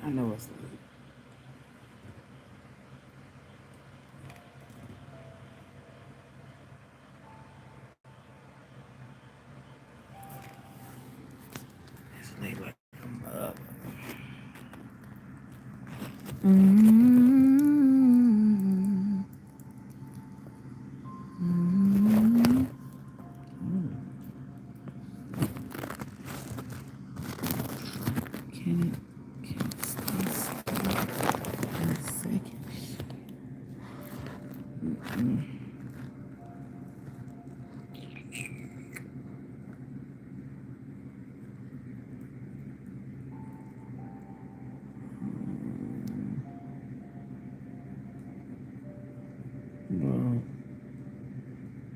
I know it's late. It's late like a mother. Mm-hmm. Mm-hmm. Can it stay still in a second? Well,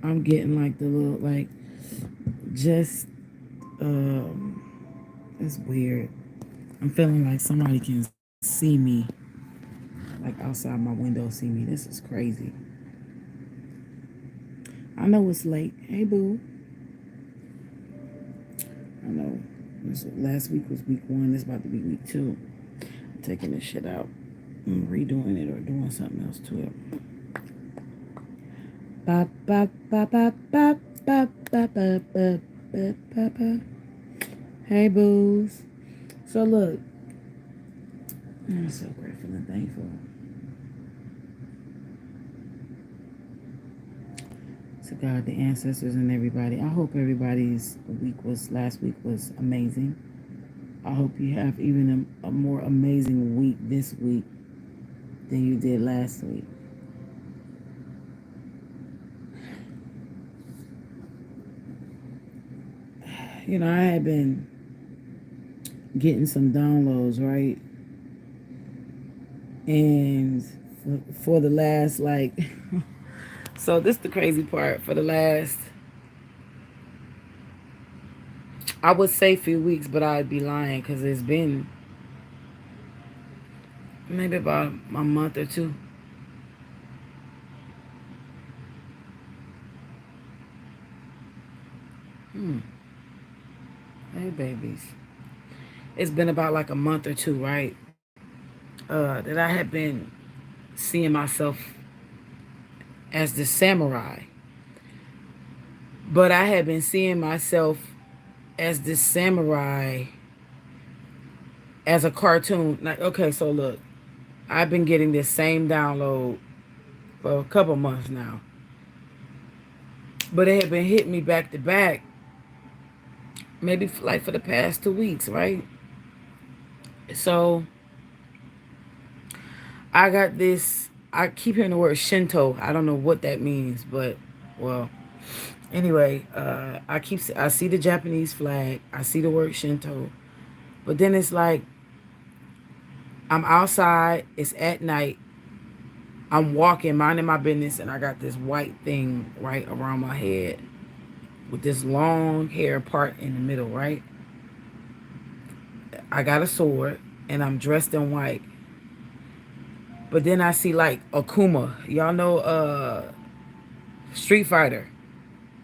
I'm getting like the little like just it's weird. I'm feeling like somebody can see me, like outside my window, see me. This is crazy. I know it's late. Hey, boo. I know. Last week was week one. This about to be week two. I'm taking this shit out and redoing it or doing something else to it. Ba ba ba ba ba ba ba ba ba ba ba. Hey, boos. So look, I'm so grateful and thankful to God, the ancestors, and everybody. I hope everybody's last week was amazing. I hope you have even a more amazing week this week than you did last week. You know, I had been getting some downloads, right? And for the last, like, so this is the crazy part. For the last, I would say few weeks, but I'd be lying because it's been maybe about a month or two. Hmm. Hey, babies. It's been about like a month or two, right? That I had been seeing myself as the samurai, but I had been seeing myself as this samurai as a cartoon. Like, okay, so look, I've been getting this same download for a couple months now, but it had been hitting me back to back, maybe like for the past 2 weeks, right? So I got this. I keep hearing the word Shinto. I don't know what that means, but well, anyway, I see the Japanese flag. I see the word Shinto, but then it's like I'm outside. It's at night. I'm walking, minding my business, and I got this white thing right around my head with this long hair part in the middle, right? I got a sword, and I'm dressed in white. But then I see like Akuma. Y'all know Street Fighter,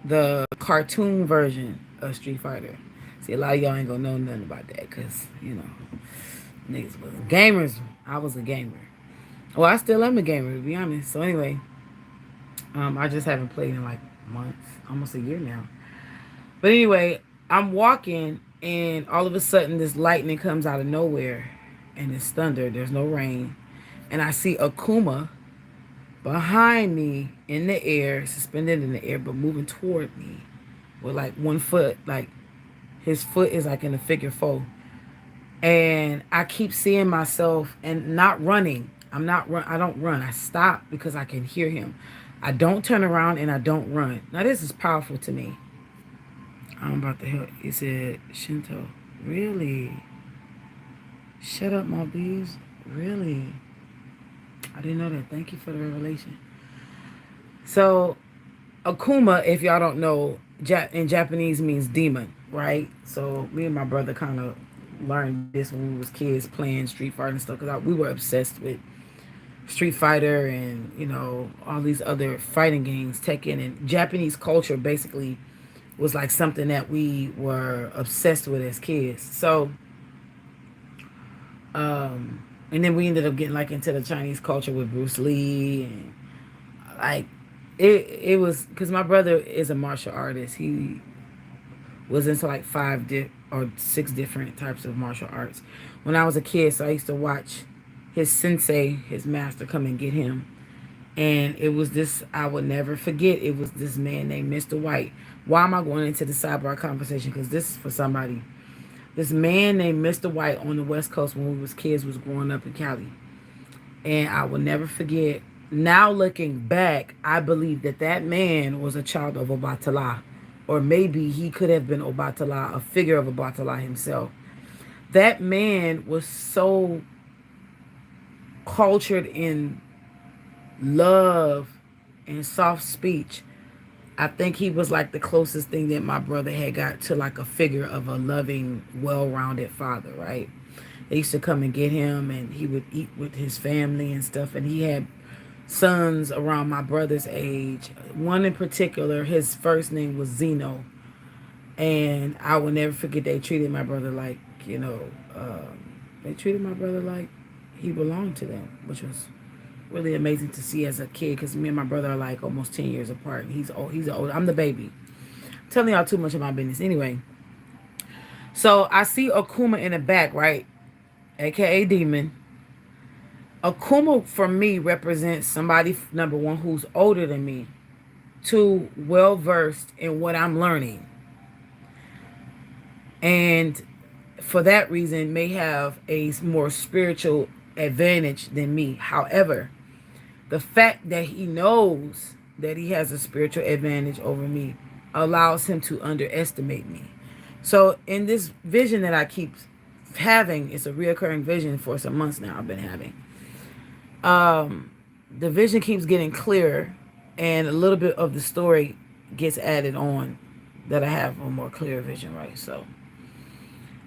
the cartoon version of Street Fighter. See, a lot of y'all ain't gonna know nothing about that because, you know, niggas was gamers. I was a gamer. Well, I still am a gamer, to be honest. So, anyway, I just haven't played in like months, almost a year now. But anyway, I'm walking and all of a sudden this lightning comes out of nowhere and it's thunder. There's no rain. And I see Akuma behind me in the air, suspended in the air, but moving toward me with like one foot, like his foot is like in a figure four. And I keep seeing myself and not running. I don't run. I stop because I can hear him. I don't turn around and I don't run. Now this is powerful to me. I'm about to help. He said Shinto. Really? Shut up, my bees. Really? I didn't know that. Thank you for the revelation. So Akuma, if y'all don't know, in Japanese means demon, right? So me and my brother kind of learned this when we was kids playing Street Fighter and stuff because we were obsessed with Street Fighter and all these other fighting games, Tekken, and Japanese culture basically was like something that we were obsessed with as kids. So And then we ended up getting like into the Chinese culture with Bruce Lee, and like it was because my brother is a martial artist. He was into like or six different types of martial arts when I was a kid. So I used to watch his sensei, his master, come and get him. And it was this, I would never forget, it was this man named Mr. White. Why am I going into the sidebar conversation? Because this is for somebody. This man named Mr. White on the West Coast when we was kids was growing up in Cali. And I will never forget. Now looking back, I believe that that man was a child of Obatala. Or maybe he could have been Obatala, a figure of Obatala himself. That man was so cultured in love and soft speech. I think he was like the closest thing that my brother had got to like a figure of a loving, well-rounded father, right? They used to come and get him, and he would eat with his family and stuff. And he had sons around my brother's age. One in particular, his first name was Zeno. And I will never forget, they treated my brother like, they treated my brother like he belonged to them, which was really amazing to see as a kid, because me and my brother are like almost 10 years apart. He's old. I'm the baby. I'm telling y'all too much of my business. Anyway, so I see Akuma in the back, right? AKA demon. Akuma for me represents somebody, number one, who's older than me, two, well versed in what I'm learning, and for that reason may have a more spiritual advantage than me. However, the fact that he knows that he has a spiritual advantage over me allows him to underestimate me. So in this vision that I keep having, it's a reoccurring vision for some months now I've been having. The vision keeps getting clearer, and a little bit of the story gets added on that I have a more clear vision, right? So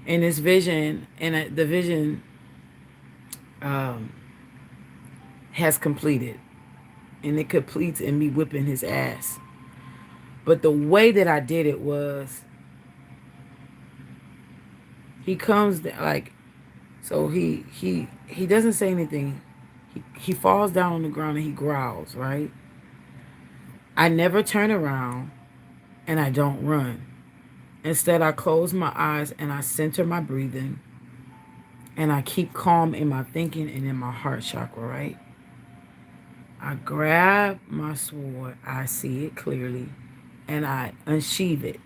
in this vision, and the vision has completed, and it completes in me whipping his ass. But the way that I did it was, he comes like, so he doesn't say anything. He falls down on the ground and he growls, right? I never turn around, and I don't run. Instead, I close my eyes and I center my breathing, and I keep calm in my thinking and in my heart chakra, right? I grab my sword, I see it clearly, and I unsheath it.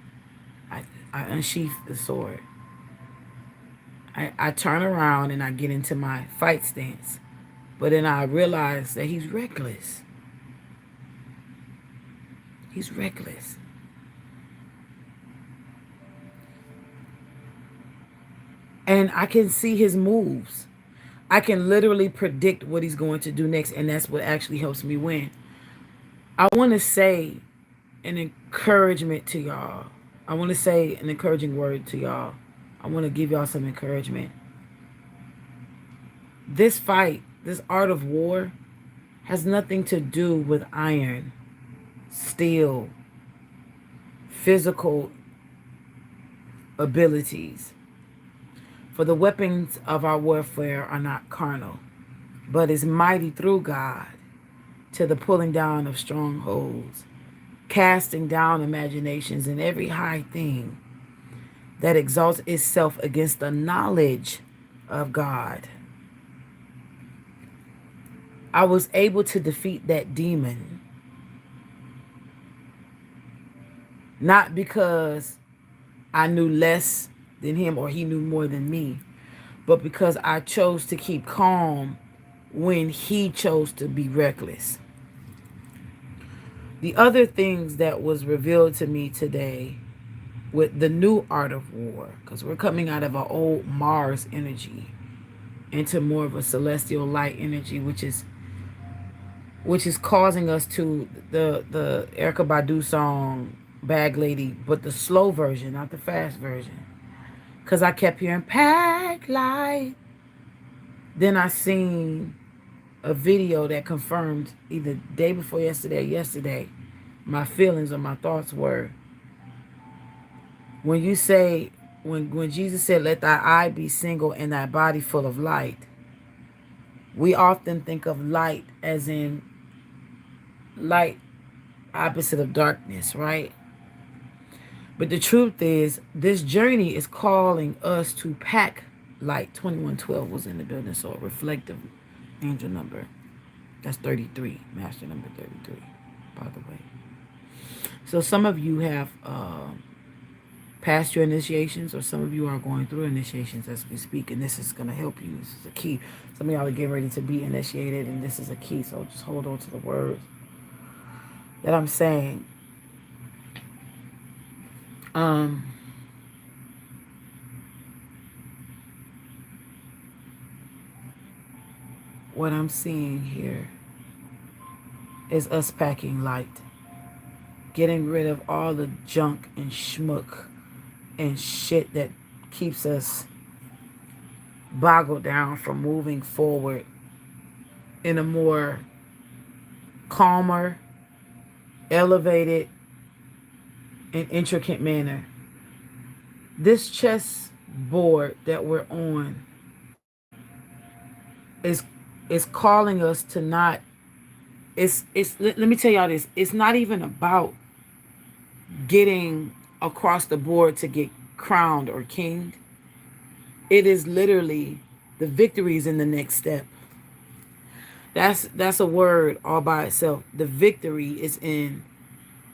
I unsheath the sword. I turn around and I get into my fight stance. But then I realize that he's reckless. He's reckless. And I can see his moves. I can literally predict what he's going to do next, and that's what actually helps me win. I want to say an encouragement to y'all. I want to say an encouraging word to y'all. I want to give y'all some encouragement. This fight, this art of war, has nothing to do with iron, steel, physical abilities. For the weapons of our warfare are not carnal, but is mighty through God to the pulling down of strongholds, casting down imaginations and every high thing that exalts itself against the knowledge of God. I was able to defeat that demon, not because I knew less than him or he knew more than me, but because I chose to keep calm when he chose to be reckless. The other things that was revealed to me today with the new art of war, because we're coming out of an old Mars energy into more of a celestial light energy, which is causing us to the Erykah Badu song Bag Lady, but the slow version, not the fast version. Because I kept hearing pack light. Then I seen a video that confirmed either day before yesterday or yesterday, my feelings or my thoughts were, when you say when Jesus said, "Let thy eye be single and thy body full of light," we often think of light as in light opposite of darkness, right? But the truth is, this journey is calling us to pack light. 2112 was in the building, so a reflective angel number. That's 33, master number 33, by the way. So some of you have passed your initiations, or some of you are going through initiations as we speak, and this is going to help you. This is a key. Some of y'all are getting ready to be initiated, and this is a key. So just hold on to the words that I'm saying. Um, what I'm seeing here is us packing light, getting rid of all the junk and schmuck and shit that keeps us boggled down from moving forward in a more calmer, elevated, and intricate manner. This chess board that we're on is is calling us to not. Let me tell y'all this. It's not even about getting across the board to get crowned or kinged. It is literally the victories in the next step. That's a word all by itself. The victory is in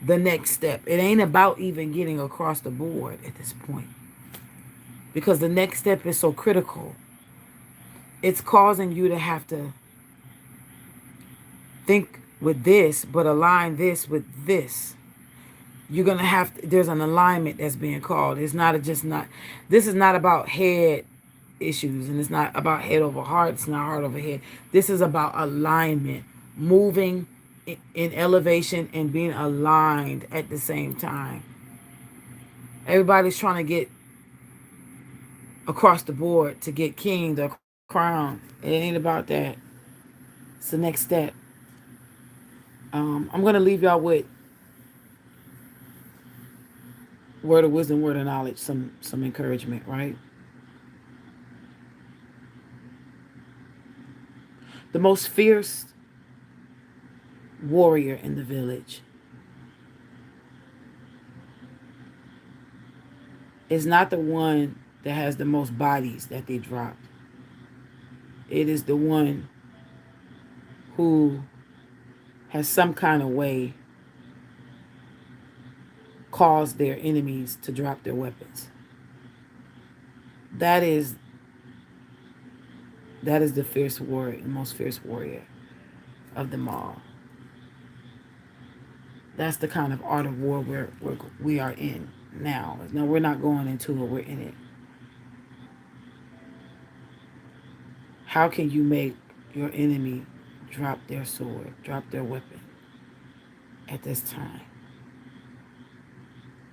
the next step. It ain't about even getting across the board at this point, because the next step is so critical. It's causing you to have to think with this, but align this with this. You're gonna have to, there's an alignment that's being called. It's not just not. This is not about head issues, and it's not about head over heart. It's not heart over head. This is about alignment, moving in elevation and being aligned at the same time. Everybody's trying to get across the board to get kinged or crowned. It ain't about that. It's the next step. I'm gonna leave y'all with word of wisdom, word of knowledge, some encouragement, right? The most fierce warrior in the village is not the one that has the most bodies that they dropped. It is the one who has some kind of way caused their enemies to drop their weapons. That is the fierce warrior, the most fierce warrior of them all. That's the kind of art of war we are in now. No, we're not going into it, we're in it. How can you make your enemy drop their sword, drop their weapon at this time?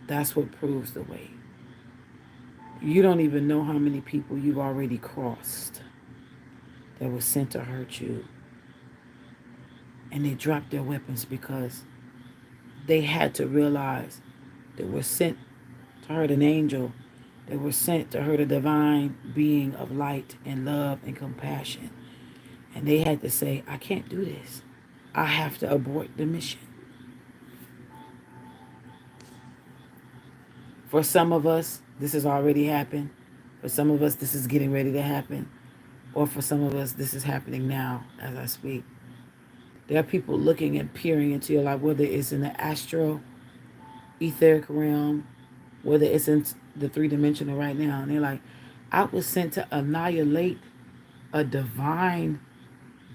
That's what proves the way. You don't even know how many people you've already crossed that were sent to hurt you. And they dropped their weapons because they had to realize they were sent to hurt an angel. They were sent to hurt a divine being of light and love and compassion. And they had to say, I can't do this. I have to abort the mission. For some of us, this has already happened. For some of us, this is getting ready to happen. Or for some of us, this is happening now as I speak. There are people looking and peering into your life, whether it's in the astral, etheric realm, whether it's in the three-dimensional right now. And they're like, I was sent to annihilate a divine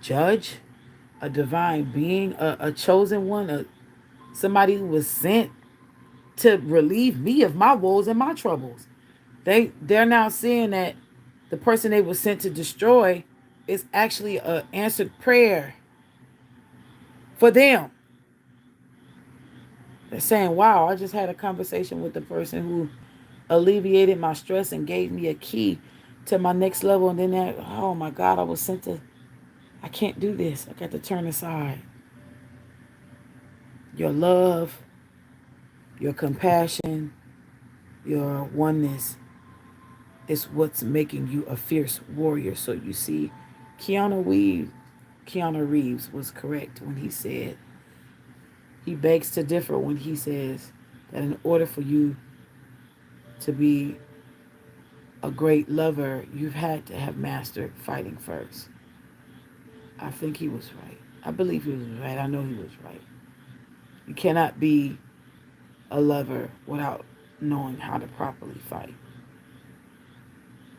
judge, a divine being, a chosen one, somebody who was sent to relieve me of my woes and my troubles. They're now seeing that the person they were sent to destroy is actually an answered prayer for them. They're saying, wow, I just had a conversation with the person who alleviated my stress and gave me a key to my next level. And then oh my God, I was sent to, I can't do this. I got to turn aside. Your love, your compassion, your oneness It's what's making you a fierce warrior. So you see, Keanu Reeves was correct when he said, he begs to differ when he says that in order for you to be a great lover, you've had to have mastered fighting first. I think he was right. I believe he was right. I know he was right. You cannot be a lover without knowing how to properly fight.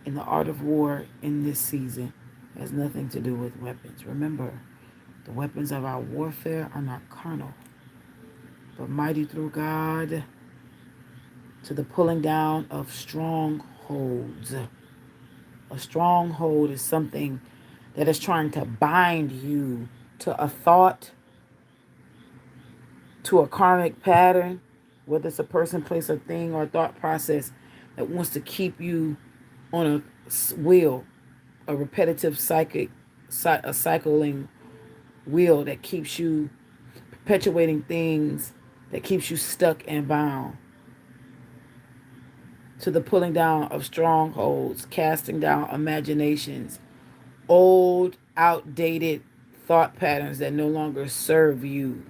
And the art of war in this season has nothing to do with weapons. Remember, the weapons of our warfare are not carnal, but mighty through God to the pulling down of strongholds. A stronghold is something that is trying to bind you to a thought, to a karmic pattern, whether it's a person, place, or thing, or a thought process that wants to keep you on a wheel, a repetitive a cycling wheel that keeps you perpetuating things, that keeps you stuck and bound. To the pulling down of strongholds, casting down imaginations, old, outdated thought patterns that no longer serve you,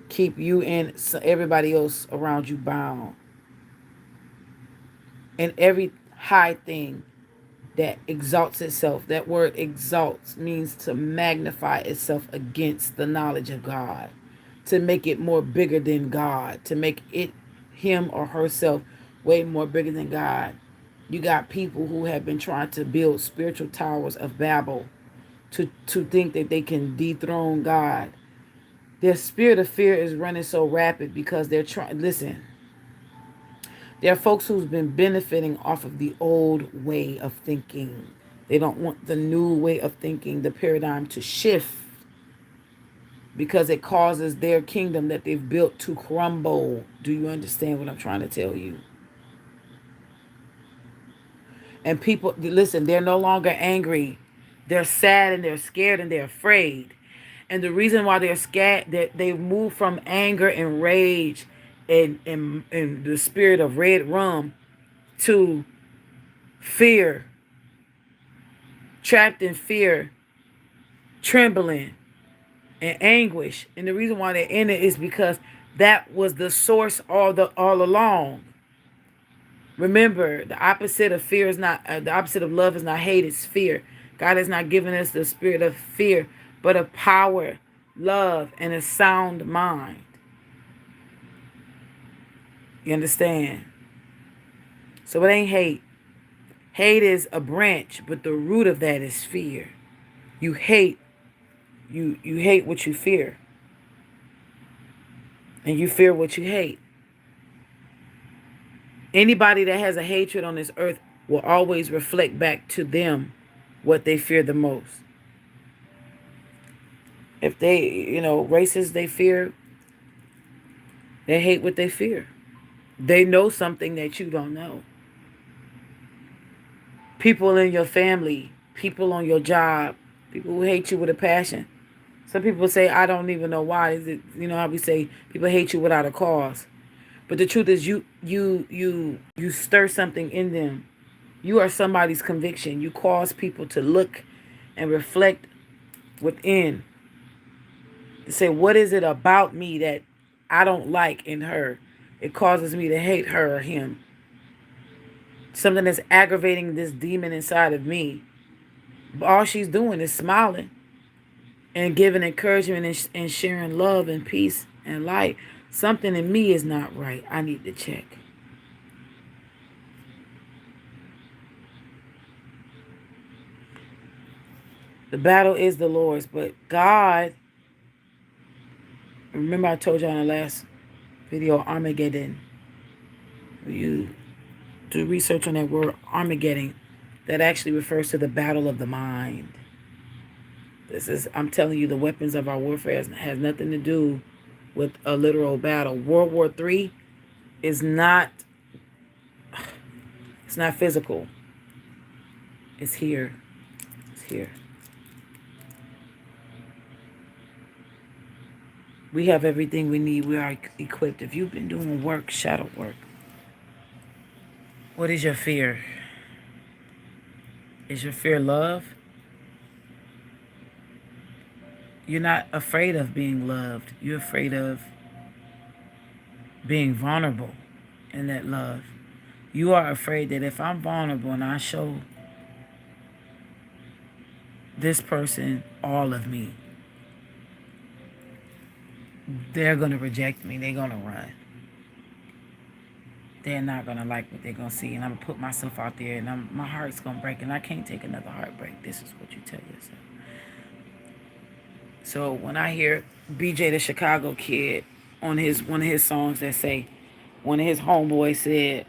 keep you and everybody else around you bound. And every high thing that exalts itself, that word exalts means to magnify itself against the knowledge of God, to make it more bigger than God, to make it, him or herself, way more bigger than God. You got people who have been trying to build spiritual towers of Babel to think that they can dethrone God. Their spirit of fear is running so rapid because they're trying. Listen, there are folks who's been benefiting off of the old way of thinking. They don't want the new way of thinking, the paradigm, to shift because it causes their kingdom that they've built to crumble. Do you understand what I'm trying to tell you? And people, listen, they're no longer angry. They're sad and they're scared and they're afraid. And the reason why they're scared, that they move from anger and rage and the spirit of red rum to fear, trapped in fear, trembling, and anguish. And the reason why they're in it is because that was the source all along. Remember, the opposite of fear is not, the opposite of love is not hate, it's fear. God has not given us the spirit of fear, but of power, love, and a sound mind. You understand? So it ain't hate. Hate is a branch, but the root of that is fear. You hate, you hate what you fear. And you fear what you hate. Anybody that has a hatred on this earth will always reflect back to them what they fear the most. If they, racists, they fear, they hate what they fear. They know something that you don't know. People in your family, people on your job, people who hate you with a passion. Some people say, I don't even know why. Is it, how we say people hate you without a cause. But the truth is you stir something in them. You are somebody's conviction. You cause people to look and reflect within. To say, what is it about me that I don't like in her? It causes me to hate her or him. Something that's aggravating this demon inside of me. But all she's doing is smiling and giving encouragement and sharing love and peace and light. Something in me is not right. I need to check. The battle is the Lord's, but God, remember I told you in the last video, Armageddon. You do research on that word Armageddon. That actually refers to the battle of the mind. I'm telling you, the weapons of our warfare has nothing to do with a literal battle. World War III is not, it's not physical. It's here. It's here. We have everything we need. We are equipped. If you've been doing work, shadow work, what is your fear? Is your fear love? You're not afraid of being loved. You're afraid of being vulnerable in that love. You are afraid that if I'm vulnerable and I show this person all of me, they're going to reject me. They're going to run. They're not going to like what they're going to see. And I'm going to put myself out there and my heart's going to break. And I can't take another heartbreak. This is what you tell yourself. So when I hear BJ the Chicago Kid on one of his songs that say, one of his homeboys said,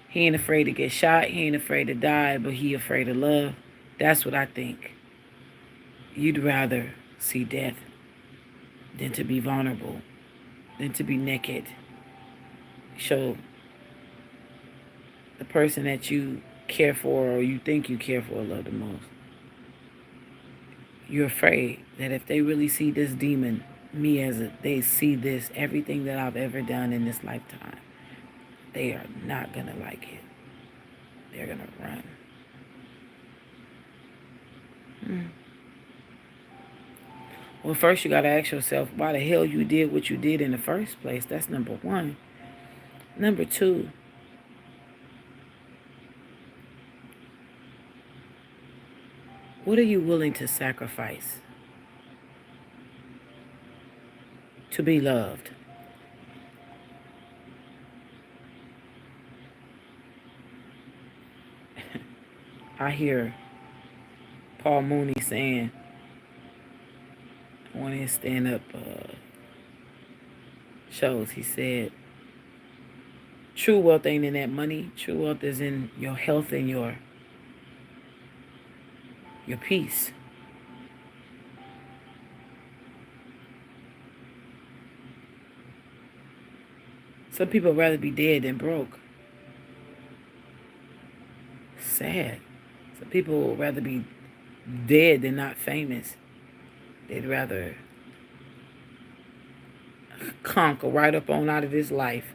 he ain't afraid to get shot, he ain't afraid to die, but he afraid of love. That's what I think. You'd rather see death than to be vulnerable, than to be naked. Show the person that you care for or you think you care for love the most. You're afraid that if they really see this demon, they see this, everything that I've ever done in this lifetime, they are not going to like it. They're going to run. Well, first you got to ask yourself why the hell you did what you did in the first place. That's number one. Number two, what are you willing to sacrifice to be loved? I hear Paul Mooney saying, one of his stand-up shows, he said, true wealth ain't in that money. True wealth is in your health and your peace. Some people would rather be dead than broke. Sad. Some people would rather be dead than not famous. They'd rather conquer right up on out of this life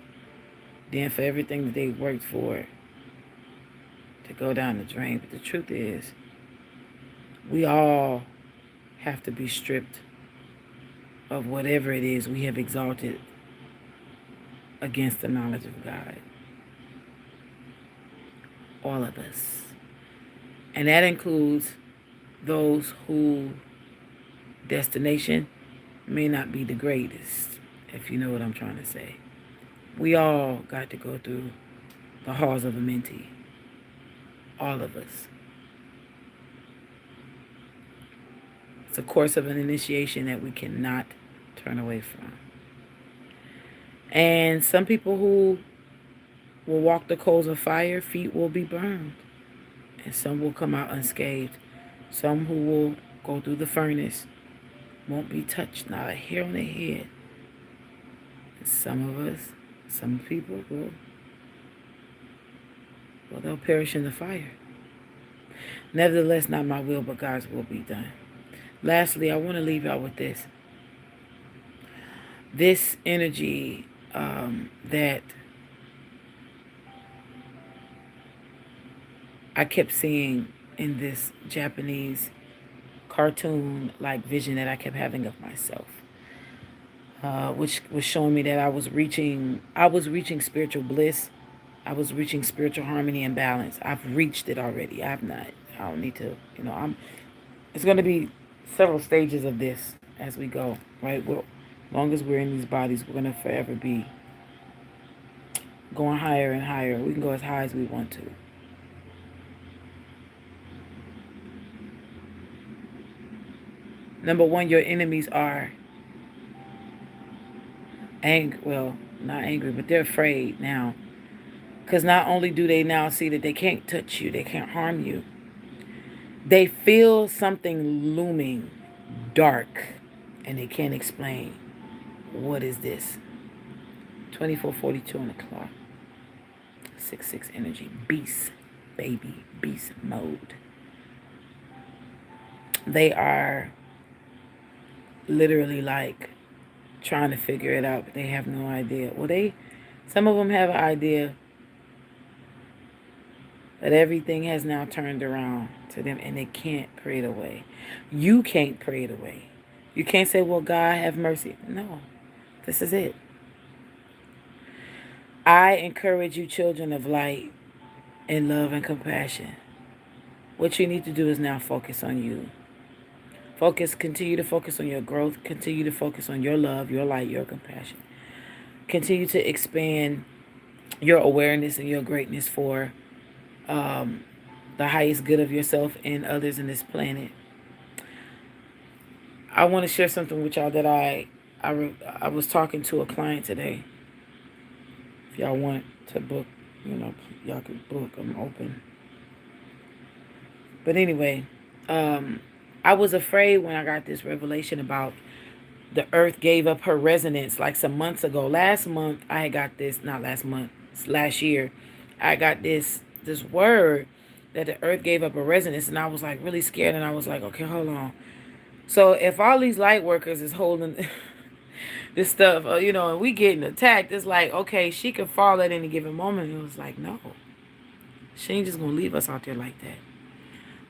than for everything that they worked for to go down the drain. But the truth is, we all have to be stripped of whatever it is we have exalted against the knowledge of God. All of us. And that includes those whose destination may not be the greatest, if you know what I'm trying to say. We all got to go through the halls of a mentee. All of us. It's a course of an initiation that we cannot turn away from. And some people who will walk the coals of fire, feet will be burned. And some will come out unscathed. Some who will go through the furnace won't be touched, not a hair on their head. And some people they'll perish in the fire. Nevertheless, not my will, but God's will be done. Lastly, I want to leave y'all with this. This energy that I kept seeing in this Japanese cartoon-like vision that I kept having of myself, which was showing me that I was reaching spiritual bliss. I was reaching spiritual harmony and balance. I've reached it already. I don't need to, it's going to be several stages of this as we go, right? As long as we're in these bodies, we're going to forever be going higher and higher. We can go as high as we want to. Number one, your enemies are angry. Well, not angry, but they're afraid now. Because not only do they now see that they can't touch you, they can't harm you, they feel something looming dark and they can't explain. What is this? 24:42 on the clock. 6/6 energy. Beast, baby. Beast mode. They are literally like trying to figure it out, but they have no idea. Well, some of them have an idea, That everything has now turned around to them and they can't pray it away. You can't pray it away. You can't say, well, God, have mercy. No, this is it. I encourage you, children of light, in love and compassion. What you need to do is now focus on you. Continue to focus on your growth. Continue to focus on your love, your light, your compassion. Continue to expand your awareness and your greatness for the highest good of yourself and others in this planet. I want to share something with y'all that I was talking to a client today. If y'all want to book, y'all can book. I'm open. But anyway, I was afraid when I got this revelation about the earth gave up her resonance like some months ago. Last month, I had got this, not last month, last year, I got this word that the earth gave up a resonance, and I was like really scared, and I was like, okay, hold on. So if all these light workers is holding this stuff, and we getting attacked, it's like, okay, she could fall at any given moment. And it was like, no, she ain't just gonna leave us out there like that.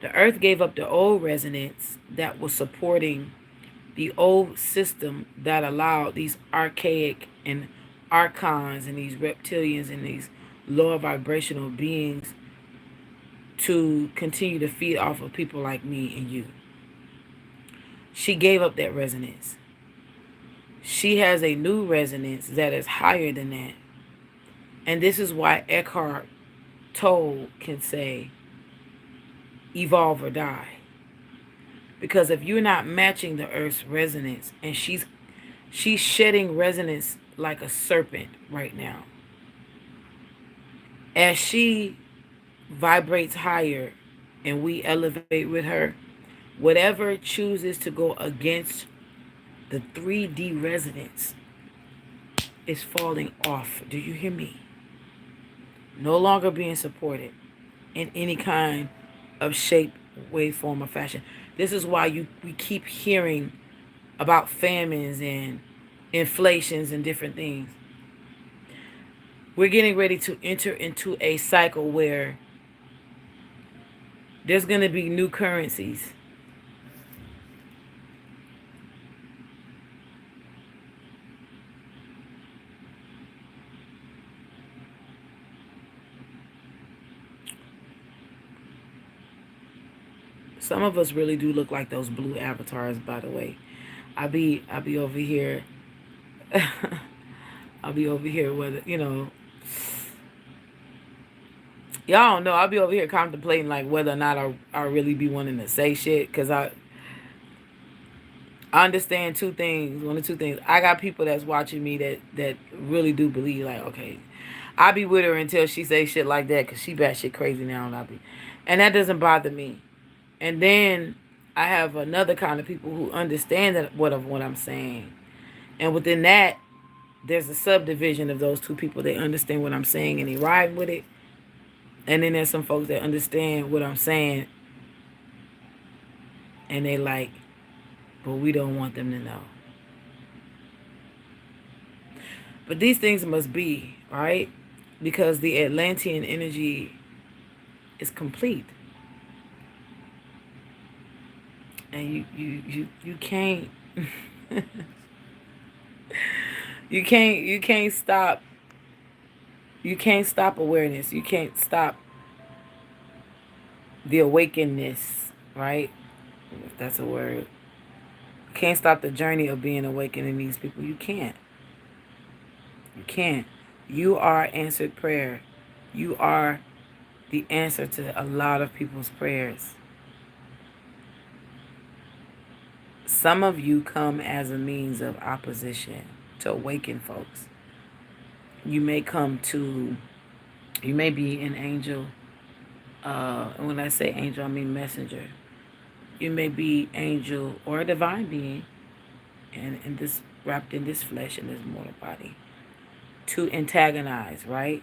The earth gave up the old resonance that was supporting the old system that allowed these archaic and archons and these reptilians and these lower vibrational beings to continue to feed off of people like me and you. She gave up that resonance. She has a new resonance that is higher than that. And this is why Eckhart Tolle can say, evolve or die. Because if you're not matching the earth's resonance, and she's shedding resonance like a serpent right now. As she vibrates higher and we elevate with her, whatever chooses to go against the 3D resonance is falling off. Do you hear me? No longer being supported in any kind of shape, way, form, or fashion. This is why we keep hearing about famines and inflations and different things. We're getting ready to enter into a cycle where there's going to be new currencies. Some of us really do look like those blue avatars, by the way. I'll be over here. I'll be over here whether, y'all don't know. I'll be over here contemplating like whether or not I really be wanting to say shit. Because I understand two things. One of two things. I got people that's watching me that really do believe like, okay, I'll be with her until she say shit like that because she batshit crazy now. And that doesn't bother me. And then I have another kind of people who understand that what I'm saying. And within that, there's a subdivision of those two people. They understand what I'm saying and they ride with it. And then there's some folks that understand what I'm saying and they like, but we don't want them to know. But these things must be, right? Because the Atlantean energy is complete. And you can't you can't stop awareness. You can't stop the awakenedness, right? If that's a word. You can't stop the journey of being awakened in these people. You can't. You can't. You are answered prayer. You are the answer to a lot of people's prayers. Some of you come as a means of opposition to awaken folks. You may be an angel. And when I say angel, I mean messenger. You may be angel or a divine being, and this wrapped in this flesh and this mortal body, to antagonize, right?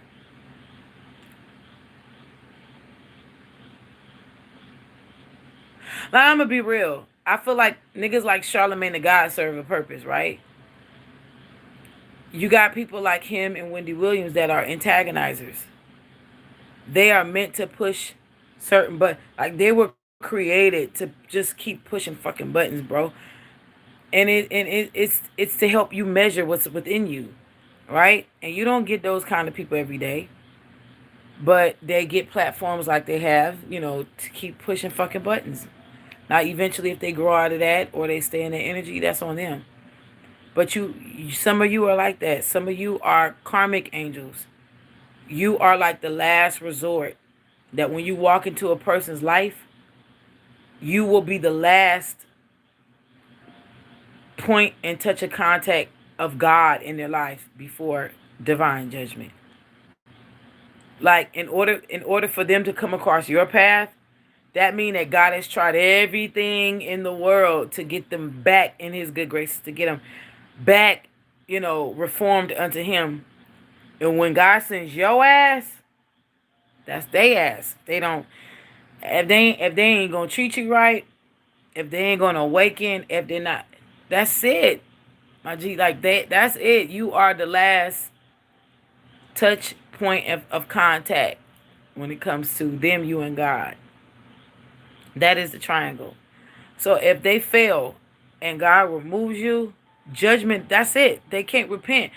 Now, I'm gonna be real. I feel like niggas like Charlemagne the God serve a purpose, right? You got people like him and Wendy Williams that are antagonizers. They are meant to push certain, but like they were created to just keep pushing fucking buttons, bro. And it's to help you measure what's within you, right? And you don't get those kind of people every day, but they get platforms like they have, to keep pushing fucking buttons. Now, eventually, if they grow out of that or they stay in their energy, that's on them. But some of you are like that. Some of you are karmic angels. You are like the last resort. That when you walk into a person's life, you will be the last point and touch of contact of God in their life before divine judgment. Like in order for them to come across your path, that means that God has tried everything in the world to get them back in his good graces, to get them back, reformed unto him. And when God sends your ass, that's they ass. They don't if they ain't gonna treat you right, if they ain't gonna awaken, if they're not, that's it. My G, like that's it. You are the last touch point of contact when it comes to them, you and God. That is the triangle. So if they fail and God removes you, judgment, that's it. They can't repent.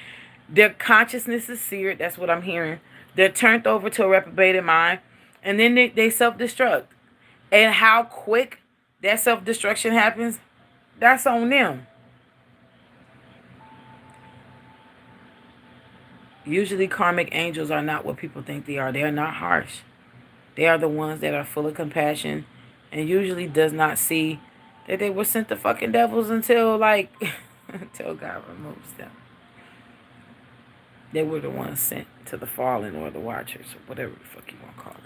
Their consciousness is seared. That's what I'm hearing. They're turned over to a reprobated mind. And then they self-destruct. And how quick that self-destruction happens, that's on them. Usually karmic angels are not what people think they are. They are not harsh. They are the ones that are full of compassion and usually does not see that they were sent to fucking devils until until God removes them. They were the ones sent to the fallen or the watchers or whatever the fuck you want to call it.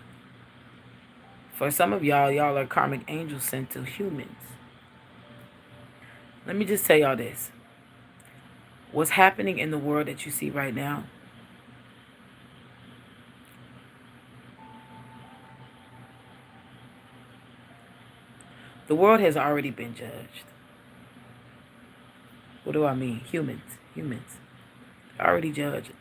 For some of y'all are karmic angels sent to humans. Let me just tell y'all this. What's happening in the world that you see right now, the world has already been judged. What do I mean? Humans. Already judged.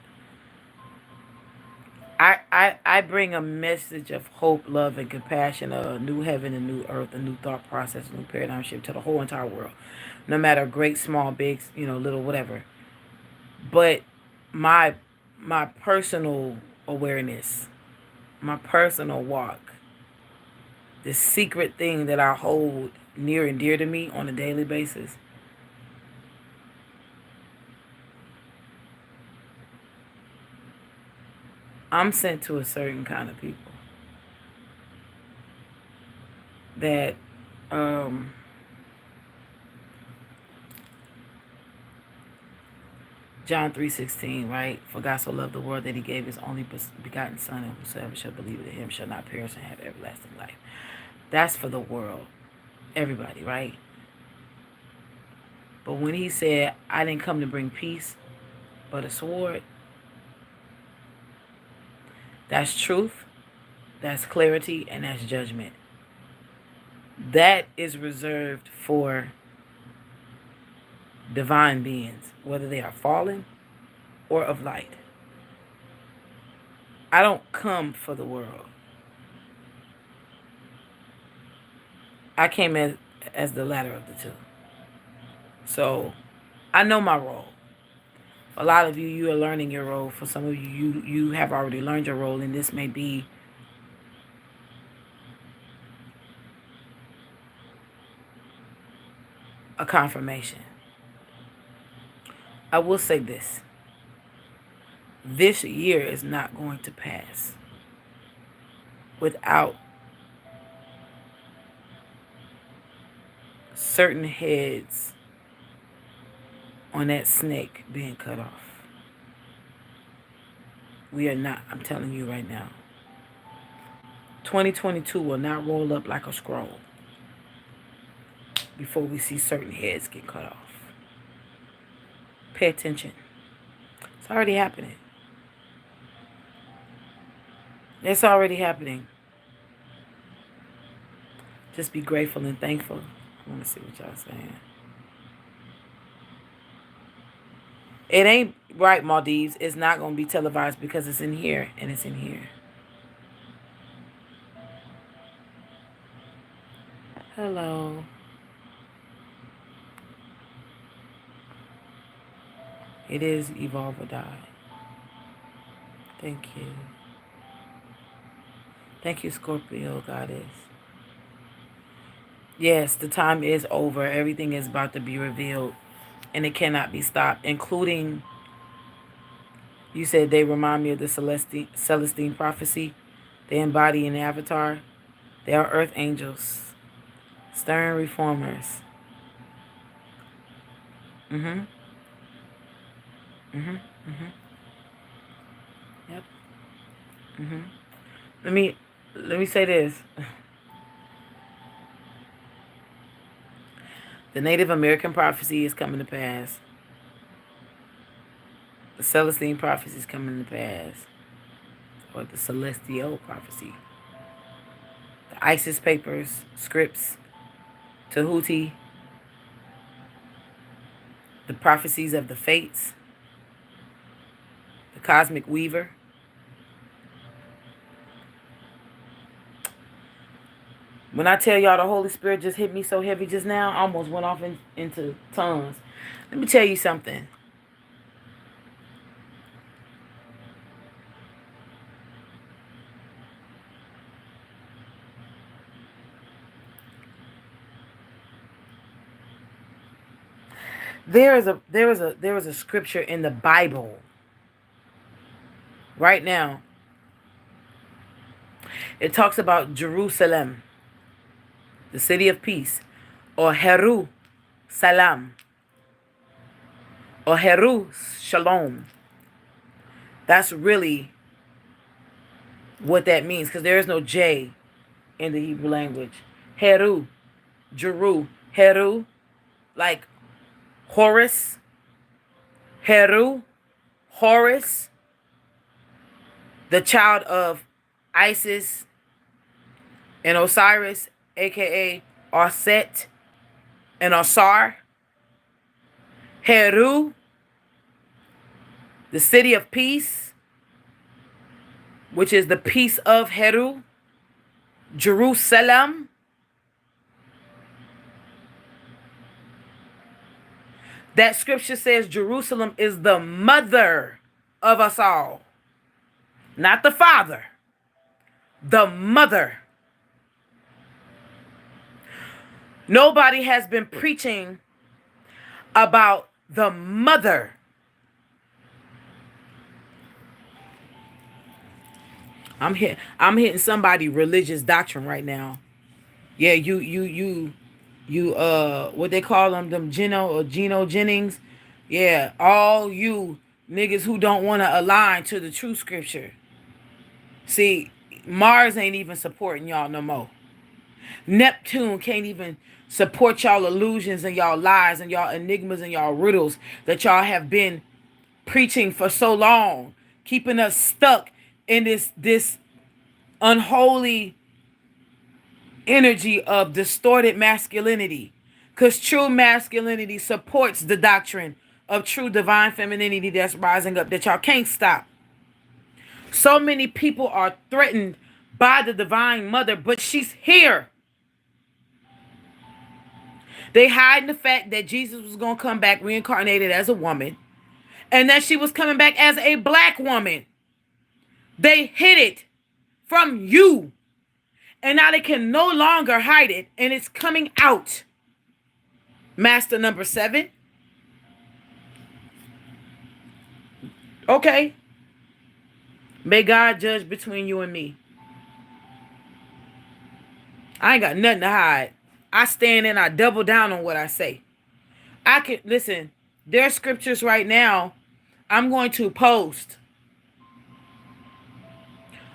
I bring a message of hope, love, and compassion, a new heaven, a new earth, a new thought process, a new paradigm shift to the whole entire world. No matter great, small, big, little, whatever. But my personal awareness, my personal walk, the secret thing that I hold near and dear to me on a daily basis, I'm sent to a certain kind of people that John 3:16, right? For God so loved the world that he gave his only begotten son, and whosoever shall believe in him shall not perish and have everlasting life. That's for the world. Everybody, right? But when he said, I didn't come to bring peace, but a sword, that's truth, that's clarity, and that's judgment. That is reserved for divine beings, whether they are fallen or of light. I don't come for the world. I came as the latter of the two. So I know my role. A lot of you are learning your role. For some of you have already learned your role, and this may be a confirmation. I will say this. This year is not going to pass without certain heads on that snake being cut off. We are not, I'm telling you right now. 2022 will not roll up like a scroll before we see certain heads get cut off. Pay attention. It's already happening. It's already happening. Just be grateful and thankful. I want to see what y'all saying. It ain't right, Maldives. It's not going to be televised because it's in here and it's in here. Hello. It is evolve or die. Thank you. Thank you, Scorpio goddess. Yes, the time is over. Everything is about to be revealed. And it cannot be stopped. Including, you said they remind me of the Celestine prophecy. They embody an avatar. They are earth angels. Stern reformers. Mm-hmm. Mm-hmm. Mm-hmm. Yep. Mm-hmm. Let me say this. The Native American prophecy is coming to pass. The Celestine prophecy is coming to pass. Or the Celestial prophecy. The Isis papers, scripts, Tahuti, the prophecies of the fates, the cosmic weaver. When I tell y'all the Holy Spirit just hit me so heavy just now, I almost went off into tongues. Let me tell you something. There is a scripture in the Bible right now. It talks about Jerusalem, the city of peace, or Heru Salam, or Heru Shalom. That's really what that means, because there is no J in the Hebrew language. Heru, Jeru, Heru, like Horus, Heru, Horus, the child of Isis and Osiris, aka Arset and Osar. Heru, the city of peace, which is the peace of Heru. Jerusalem. That scripture says Jerusalem is the mother of us all. Not the father. The mother. Nobody has been preaching about the mother. I'm hitting somebody religious doctrine right now. Yeah, you what they call them Geno Jennings. Yeah, all you niggas who don't want to align to the true scripture. See, Mars ain't even supporting y'all no more. Neptune can't even support y'all illusions and y'all lies and y'all enigmas and y'all riddles that y'all have been preaching for so long, keeping us stuck in this unholy energy of distorted masculinity. Because true masculinity supports the doctrine of true divine femininity that's rising up that y'all can't stop. So many people are threatened by the divine mother, but she's here. They hide the fact that Jesus was going to come back reincarnated as a woman and that she was coming back as a black woman. They hid it from you. And now they can no longer hide it, and it's coming out. Master number 7. Okay. May God judge between you and me. I ain't got nothing to hide. I stand and I double down on what I say. I can listen. There are scriptures right now I'm going to post.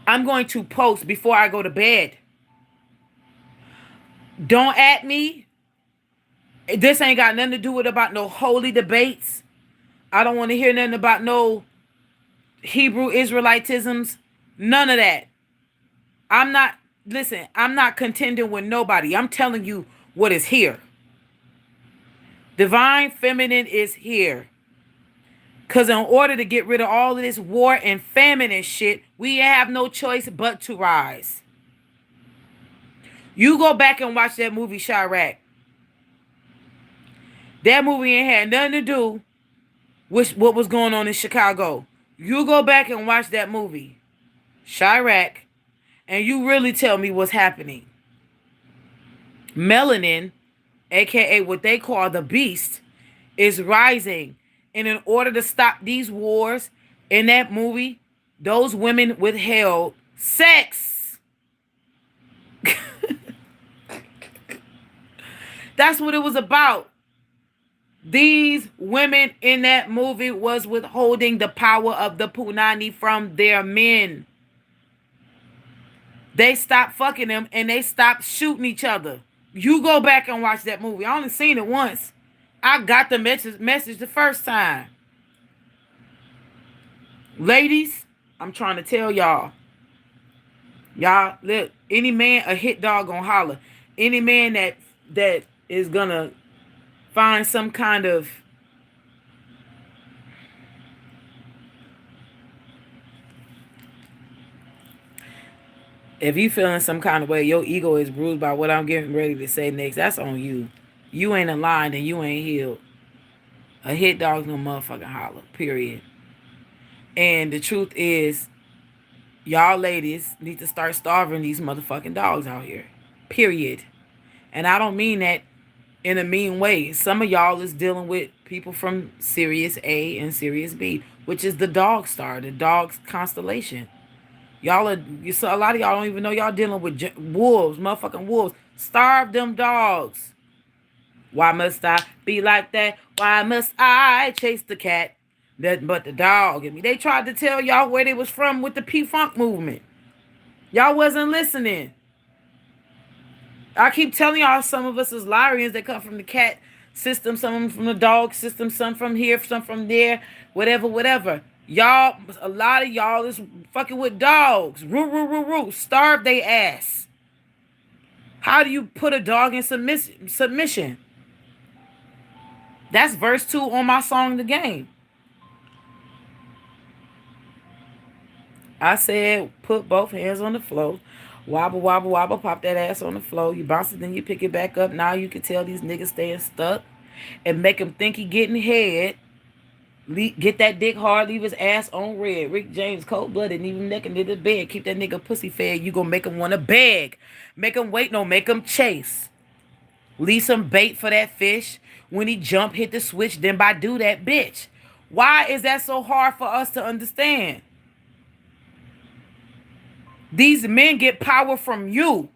I'm going to post before I go to bed. Don't at me. This ain't got nothing to do with about no holy debates. I don't want to hear nothing about no Hebrew Israelitisms. None of that. I'm not contending with nobody. I'm telling you what is here. Divine feminine is here. Because in order to get rid of all of this war and famine and shit, we have no choice but to rise. You go back and watch that movie Chirac. That movie ain't had nothing to do with what was going on in Chicago. You go back and watch that movie Chirac, and you really tell me what's happening. Melanin, aka what they call the beast, is rising. And in order to stop these wars in that movie, those women withheld sex. That's what it was about. These women in that movie was withholding the power of the punani from their men. They stopped fucking them and they stopped shooting each other. You go back and watch that movie. I only seen it once. I got the message the first time. Ladies, I'm trying to tell y'all. Y'all, look, any man, a hit dog gonna holler. Any man that is gonna find some kind of if you feeling some kind of way, your ego is bruised by what I'm getting ready to say next, that's on you. You ain't aligned and you ain't healed. A hit dog's gonna motherfucking holler, period. And the truth is, y'all ladies need to start starving these motherfucking dogs out here, period. And I don't mean that in a mean way. Some of y'all is dealing with people from Sirius A and Sirius B, which is the dog star, the dog's constellation. Y'all are, a lot of y'all don't even know y'all dealing with wolves, motherfucking wolves. Starve them dogs. Why must I be like that? Why must I chase the cat? That but the dog. I mean, they tried to tell y'all where they was from with the P-Funk movement. Y'all wasn't listening. I keep telling y'all, some of us is Lyrians that come from the cat system, some from the dog system, some from here, some from there, whatever. Y'all, a lot of y'all is fucking with dogs. Roo. Starve they ass. How do you put a dog in submission? That's verse 2 on my song, The Game. I said, put both hands on the floor. Wobble, pop that ass on the floor. You bounce it, then you pick it back up. Now you can tell these niggas staying stuck and make him think he getting head. Get that dick hard, leave his ass on red. Rick James, cold-blooded, even naked in the bed. Keep that nigga pussy fed. You gonna make him want to beg. Make him wait, no, make him chase. Leave some bait for that fish. When he jump, hit the switch, then by do that bitch. Why is that so hard for us to understand? These men get power from you.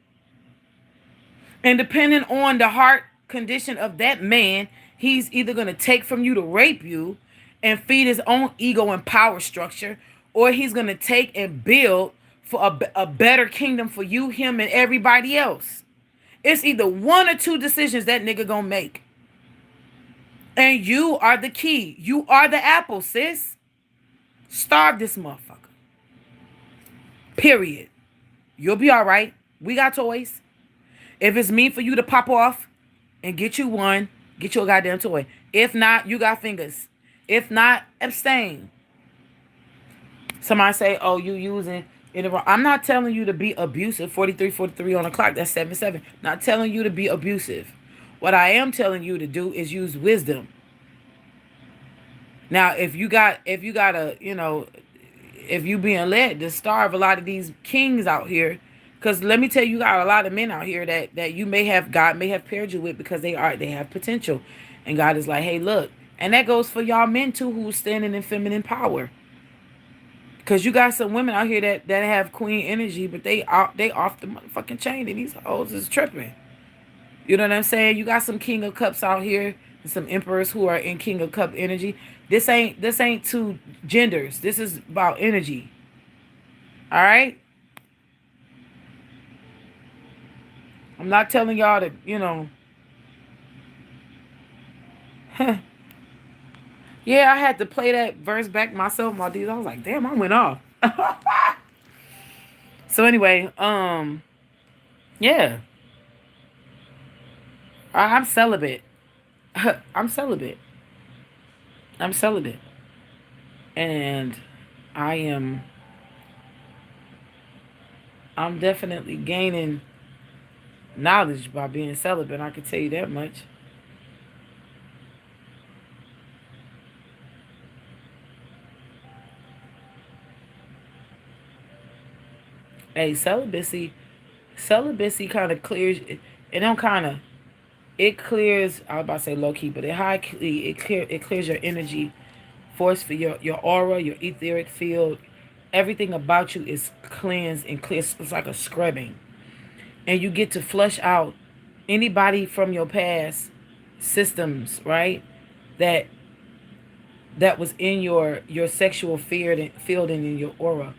And depending on the heart condition of that man, he's either going to take from you to rape you and feed his own ego and power structure, or he's going to take and build for a better kingdom for you, him, and everybody else. It's either one or two decisions that nigga going to make. And you are the key. You are the apple, sis. Starve this motherfucker. Period. You'll be all right. We got toys. If it's mean for you to pop off and get you one, get you a goddamn toy. If not, you got fingers. If not, abstain. Somebody say, oh, you using it wrong. I'm not telling you to be abusive. 43 on the clock. That's 7-7. Not telling you to be abusive. What I am telling you to do is use wisdom. Now, if you being led to starve a lot of these kings out here, because let me tell you, got a lot of men out here that you may have, God may have paired you with because they have potential. And God is like, hey, look. And that goes for y'all men too, who's standing in feminine power. Because you got some women out here that have queen energy, but they off the motherfucking chain, and these hoes is tripping. You know what I'm saying? You got some King of Cups out here, and some emperors who are in King of Cup energy. This ain't two genders. This is about energy. All right? I'm not telling y'all to, yeah, I had to play that verse back myself, Maldives. I was like, damn, I went off. So anyway, yeah. I'm celibate. I'm celibate. And I'm definitely gaining knowledge by being celibate. I can tell you that much. Hey, celibacy kind of clears. It don't kind of. It clears. I was about to say low key, but it clears your energy force for your aura, your etheric field. Everything about you is cleansed and clear. It's like a scrubbing, and you get to flush out anybody from your past systems, right? That that was in your sexual field and in your aura.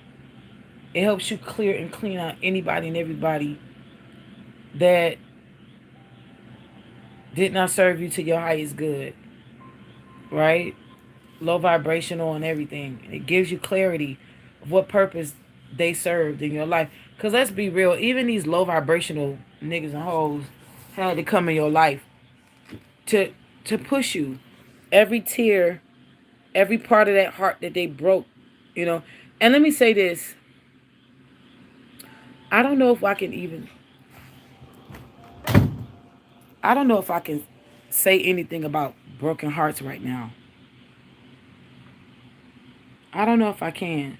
It helps you clear and clean out anybody and everybody that did not serve you to your highest good, right? Low vibrational and everything. And it gives you clarity of what purpose they served in your life. Because let's be real, even these low vibrational niggas and hoes had to come in your life to to push you. Every tear, every part of that heart that they broke, you know. And let me say this. I don't know if I can even I don't know if I can say anything about broken hearts right now. I don't know if I can.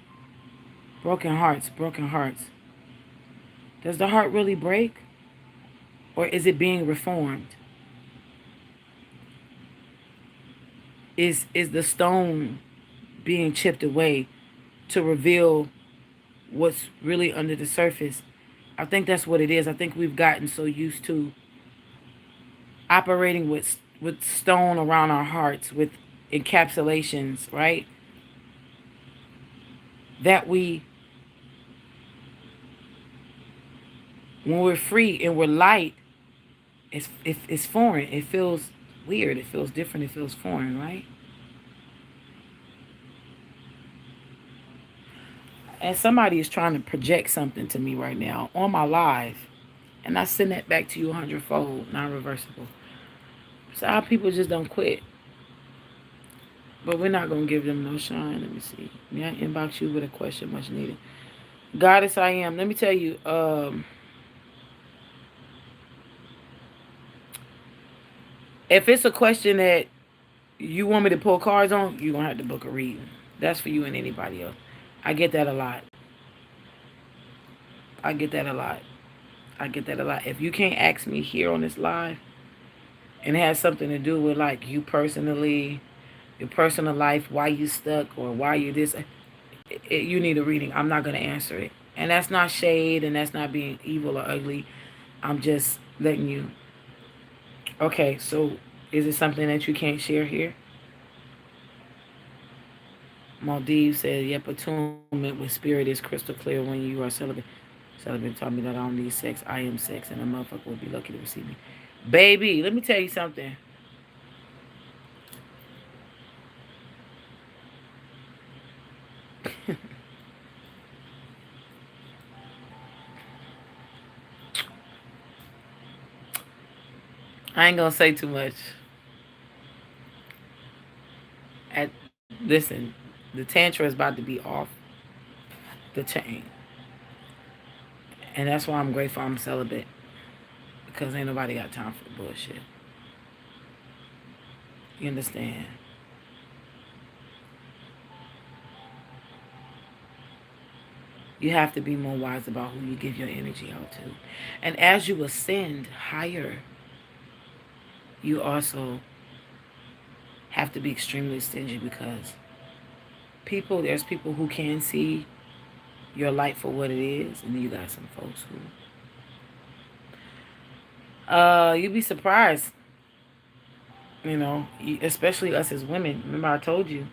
Broken hearts, broken hearts. Does the heart really break? Or is it being reformed? Is the stone being chipped away to reveal what's really under the surface? I think that's what it is. I think we've gotten so used to operating with stone around our hearts, with encapsulations, right? That when we're free and we're light, it's foreign. It feels weird. It feels different. It feels foreign, right? And somebody is trying to project something to me right now on my live. And I send that back to you 100-fold, non-reversible. So our people just don't quit. But we're not going to give them no shine. Let me see. May I inbox you with a question much needed? Goddess I am. Let me tell you. If it's a question that you want me to pull cards on, you're going to have to book a reading. That's for you and anybody else. I get that a lot. I get that a lot. I get that a lot. If you can't ask me here on this live and it has something to do with like you personally, your personal life, why you stuck or why you this, you need a reading. I'm not going to answer it. And that's not shade and that's not being evil or ugly. I'm just letting you. Okay, so is it something that you can't share here? Maldives said, yep, attunement with spirit is crystal clear when you are celibate. Celibate taught me that I don't need sex. I am sex, and a motherfucker will be lucky to receive me. Baby, let me tell you something. I ain't gonna say too much. Listen, the Tantra is about to be off the chain. And that's why I'm grateful I'm celibate. Because ain't nobody got time for the bullshit. You understand? You have to be more wise about who you give your energy out to. And as you ascend higher, you also have to be extremely stingy because there's people who can see your light for what it is, and then you got some folks who, you'd be surprised, especially us as women. Remember I told you,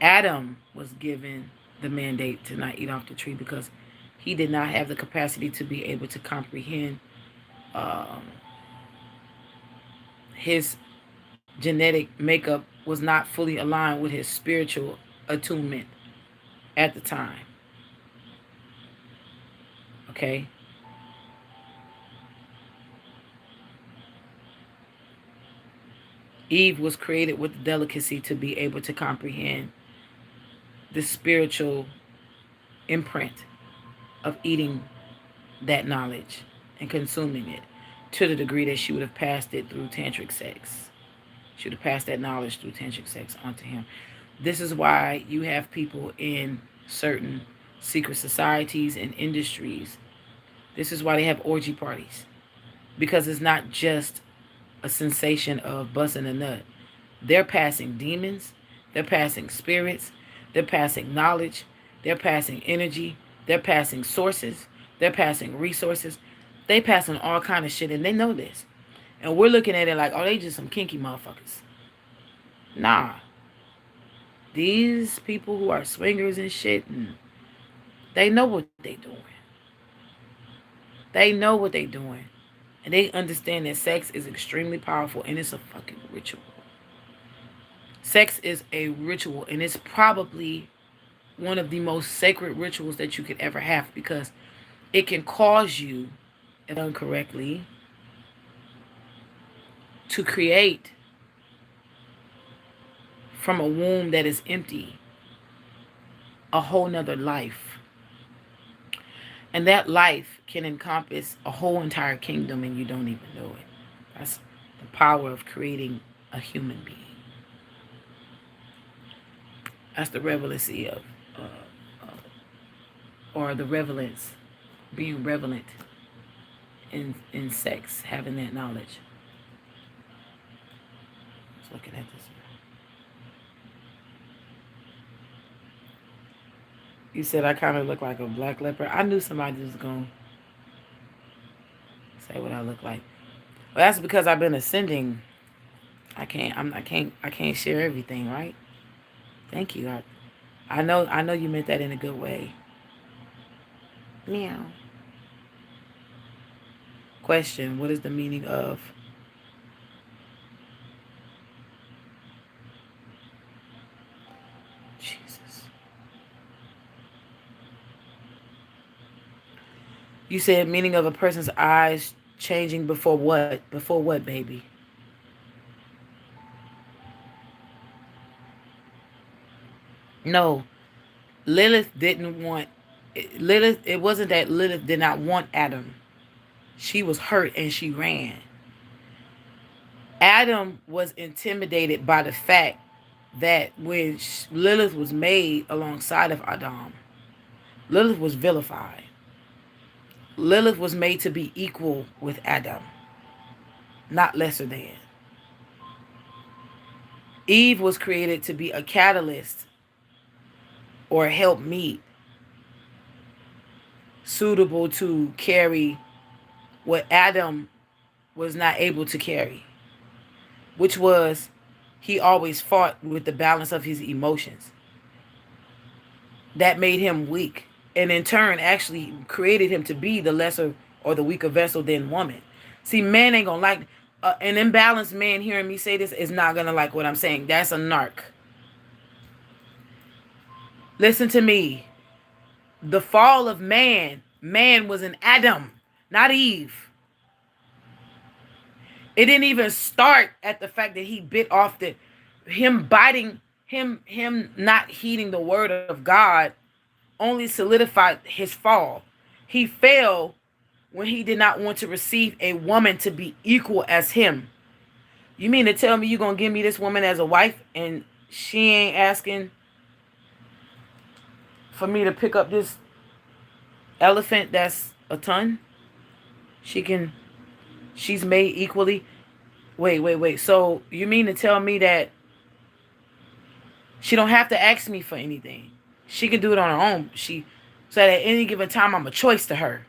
Adam was given the mandate to not eat off the tree because he did not have the capacity to be able to comprehend um, his genetic makeup was not fully aligned with his spiritual attunement at the time. Okay? Eve was created with the delicacy to be able to comprehend the spiritual imprint of eating that knowledge and consuming it to the degree that she would have passed it through tantric sex. She would have passed that knowledge through tantric sex onto him. This is why you have people in certain secret societies and industries. This is why they have orgy parties. Because it's not just a sensation of busting a nut. They're passing demons. They're passing spirits. They're passing knowledge. They're passing energy. They're passing sources. They're passing resources. They passing all kind of shit, and they know this. And we're looking at it like, oh, they just some kinky motherfuckers. Nah. These people who are swingers and shit, they know what they doing. They know what they doing. And they understand that sex is extremely powerful, and it's a fucking ritual. Sex is a ritual, and it's probably one of the most sacred rituals that you could ever have, because it can cause you, if done correctly, to create from a womb that is empty a whole nother life. And that life can encompass a whole entire kingdom, and you don't even know it. That's the power of creating a human being. That's the relevancy of, or the relevance, being relevant in sex, having that knowledge. Just looking at this. You said I kind of look like a black leopard. I knew somebody was going to say what I look like. Well, that's because I've been ascending. I can't share everything, right? Thank you. I know you meant that in a good way. Meow. Question: what is the meaning of Jesus? You said meaning of a person's eyes changing before what? Before what, baby? No. Lilith didn't want Lilith. It wasn't that Lilith did not want Adam. She was hurt and she ran. Adam was intimidated by the fact that when Lilith was made alongside of Adam, Lilith was vilified. Lilith was made to be equal with Adam, not lesser than. Eve was created to be a catalyst or a helpmeet suitable to carry what Adam was not able to carry, which was he always fought with the balance of his emotions. That made him weak, and in turn actually created him to be the lesser or the weaker vessel than woman. See, man ain't gonna like an imbalanced man hearing me say this is not gonna like what I'm saying. That's a narc. Listen to me. The fall of man was in Adam, not Eve. It didn't even start at the fact that he bit off him biting, him not heeding the word of God only solidified his fall. He fell when he did not want to receive a woman to be equal as him. You mean to tell me you're going to give me this woman as a wife and she ain't asking for me to pick up this elephant that's a ton? She's made equally. Wait. So you mean to tell me that she don't have to ask me for anything? She can do it on her own. So at any given time, I'm a choice to her.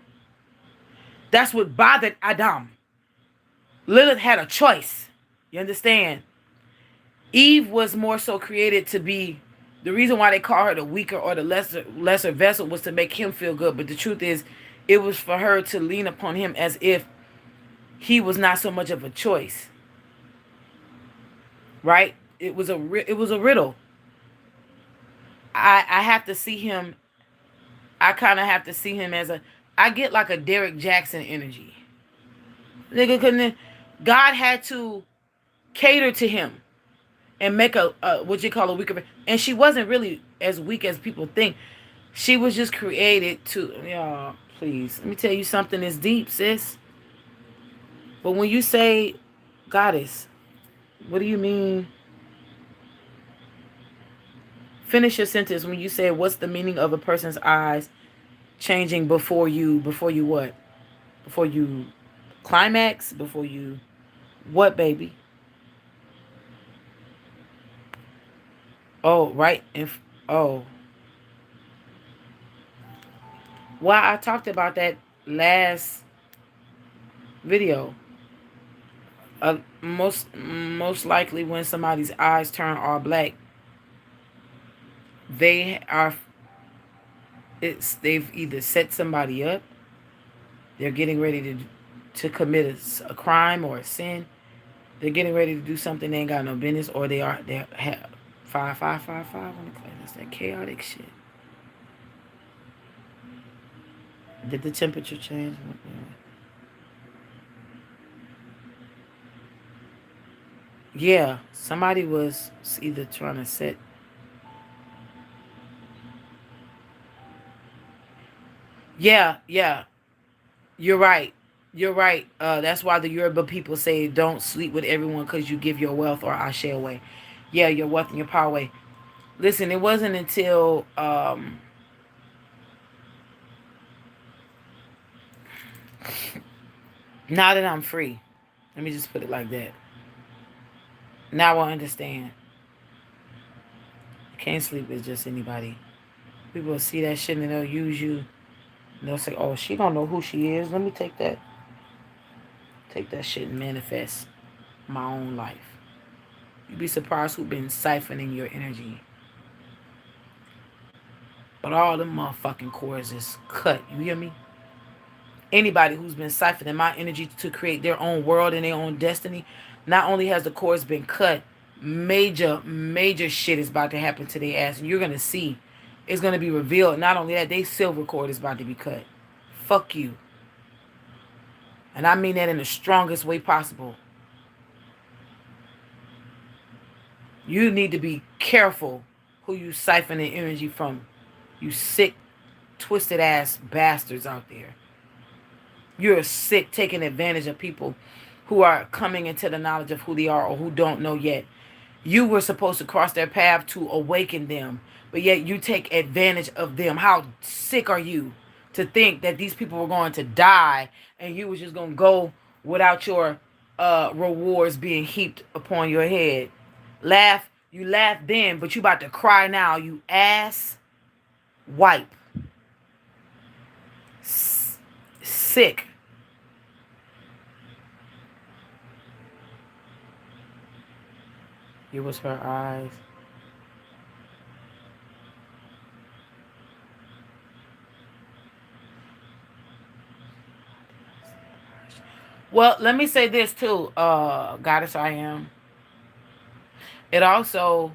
That's what bothered Adam. Lilith had a choice. You understand? Eve was more so created to be, the reason why they call her the weaker or the lesser vessel was to make him feel good. But the truth is, it was for her to lean upon him as if he was not so much of a choice. Right? It was a riddle. I have to see him. I kind of have to see him as I get like a Derek Jackson energy. Nigga couldn't. God had to cater to him and make a what you call a weaker. And she wasn't really as weak as people think. She was just created to. Please. Let me tell you something that's deep, sis. But when you say goddess, what do you mean? Finish your sentence when you say what's the meaning of a person's eyes changing before you what? Before you climax? Before you what, baby? Oh, right. Oh. Well, I talked about that last video. Most likely when somebody's eyes turn all black, they are they've either set somebody up, they're getting ready to commit a crime or a sin, they're getting ready to do something they ain't got no business, or they have 5555 on the class. That's that chaotic shit. Did the temperature change? Yeah, somebody was either trying to set. Yeah, yeah, you're right. You're right. That's why the Yoruba people say don't sleep with everyone because you give your wealth or ashe away. Yeah, your wealth and your power away. Listen, it wasn't until now that I'm free. Let me just put it like that. Now I understand. Can't sleep with just anybody. People will see that shit and they'll use you. And they'll say, "Oh, she don't know who she is. Let me take that shit and manifest my own life." You'd be surprised who've been siphoning your energy. But all them motherfucking cords is cut. You hear me? Anybody who's been siphoning my energy to create their own world and their own destiny, not only has the cords been cut, major shit is about to happen to their ass. And you're going to see. It's going to be revealed. Not only that, they silver cord is about to be cut. Fuck you. And I mean that in the strongest way possible. You need to be careful who you siphoning energy from. You sick, twisted ass bastards out there. You're sick taking advantage of people who are coming into the knowledge of who they are or who don't know yet. You were supposed to cross their path to awaken them, but yet you take advantage of them. How sick are you to think that these people were going to die and you was just going to go without your rewards being heaped upon your head? You laugh then, but you about to cry now, you ass wipe. Sick. It was her eyes. Well, let me say this too, Goddess I am. It also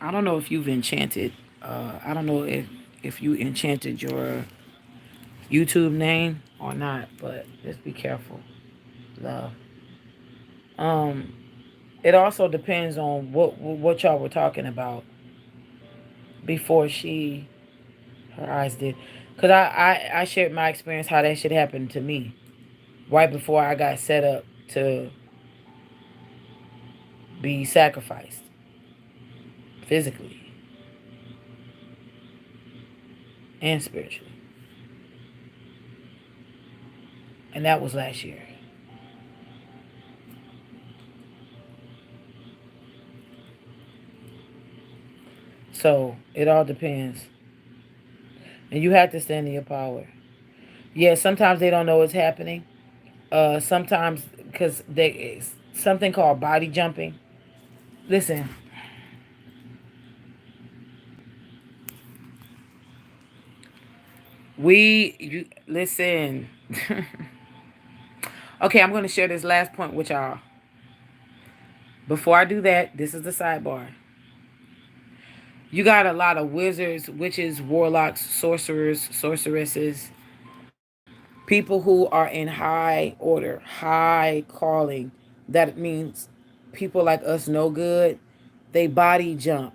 I don't know if you've enchanted I don't know if you enchanted your YouTube name or not, but just be careful. Love. Um it also depends on what y'all were talking about before her eyes did. Cause I shared my experience how that shit happened to me right before I got set up to be sacrificed physically and spiritually. And that was last year. So it all depends. And you have to stand in your power. Yeah, sometimes they don't know what's happening. Sometimes because they something called body jumping. Listen, listen. Okay, I'm going to share this last point with y'all. Before I do that, this is the sidebar. You got a lot of wizards, witches, warlocks, sorcerers, sorceresses, people who are in high order, high calling. That means people like us no good. they body jump,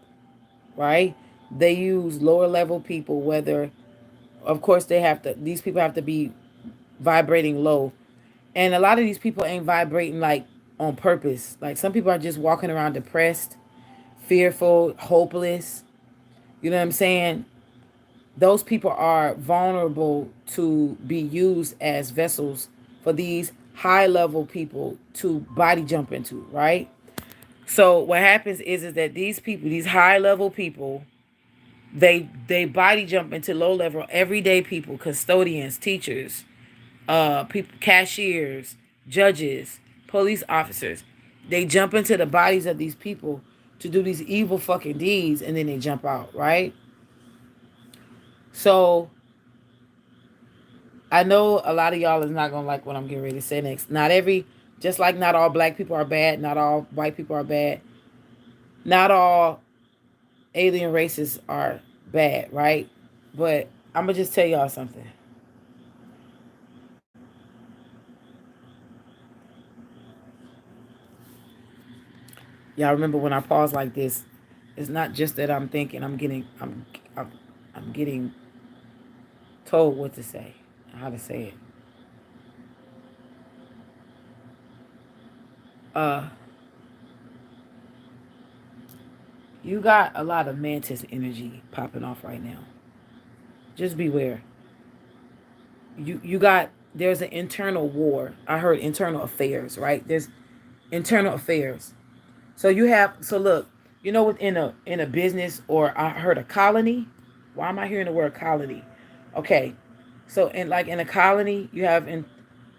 right? They use lower level people, whether, of course, these people have to be vibrating low. And a lot of these people ain't vibrating like on purpose. Like some people are just walking around depressed, fearful, hopeless. You know what I'm saying? Those people are vulnerable to be used as vessels for these high level people to body jump into, right? So what happens is that these people, these high level people, they body jump into low level everyday people, custodians, teachers, people, cashiers, judges, police officers. They jump into the bodies of these people to do these evil fucking deeds, and then they jump out, right? So I know a lot of y'all is not gonna like what I'm getting ready to say next. Just like not all black people are bad, not all white people are bad, not all alien races are bad, right? But I'm gonna just tell y'all something. Y'all remember when I pause like this, it's not just that I'm thinking. I'm getting told what to say, how to say it. Uh, you got a lot of mantis energy popping off right now. Just beware. You got there's an internal war. I heard internal affairs, right? There's internal affairs. So look, within a business, or I heard a colony. Why am I hearing the word colony? Okay. So in a colony, you have in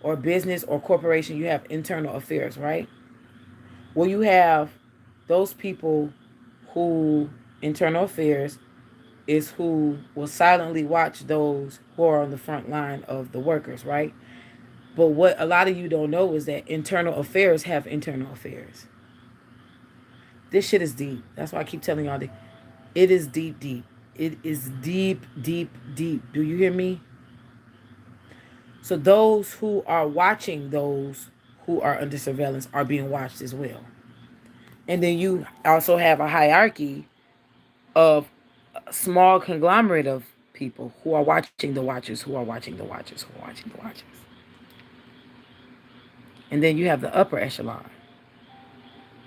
or business or corporation, you have internal affairs, right? Well, you have those people who internal affairs is who will silently watch those who are on the front line of the workers, right? But what a lot of you don't know is that internal affairs have internal affairs. This shit is deep. That's why I keep telling y'all that it is deep, deep. It is deep, deep, deep. Do you hear me? So those who are watching those who are under surveillance are being watched as well. And then you also have a hierarchy of a small conglomerate of people who are watching the watchers, who are watching the watchers, who are watching the watchers. And then you have the upper echelon,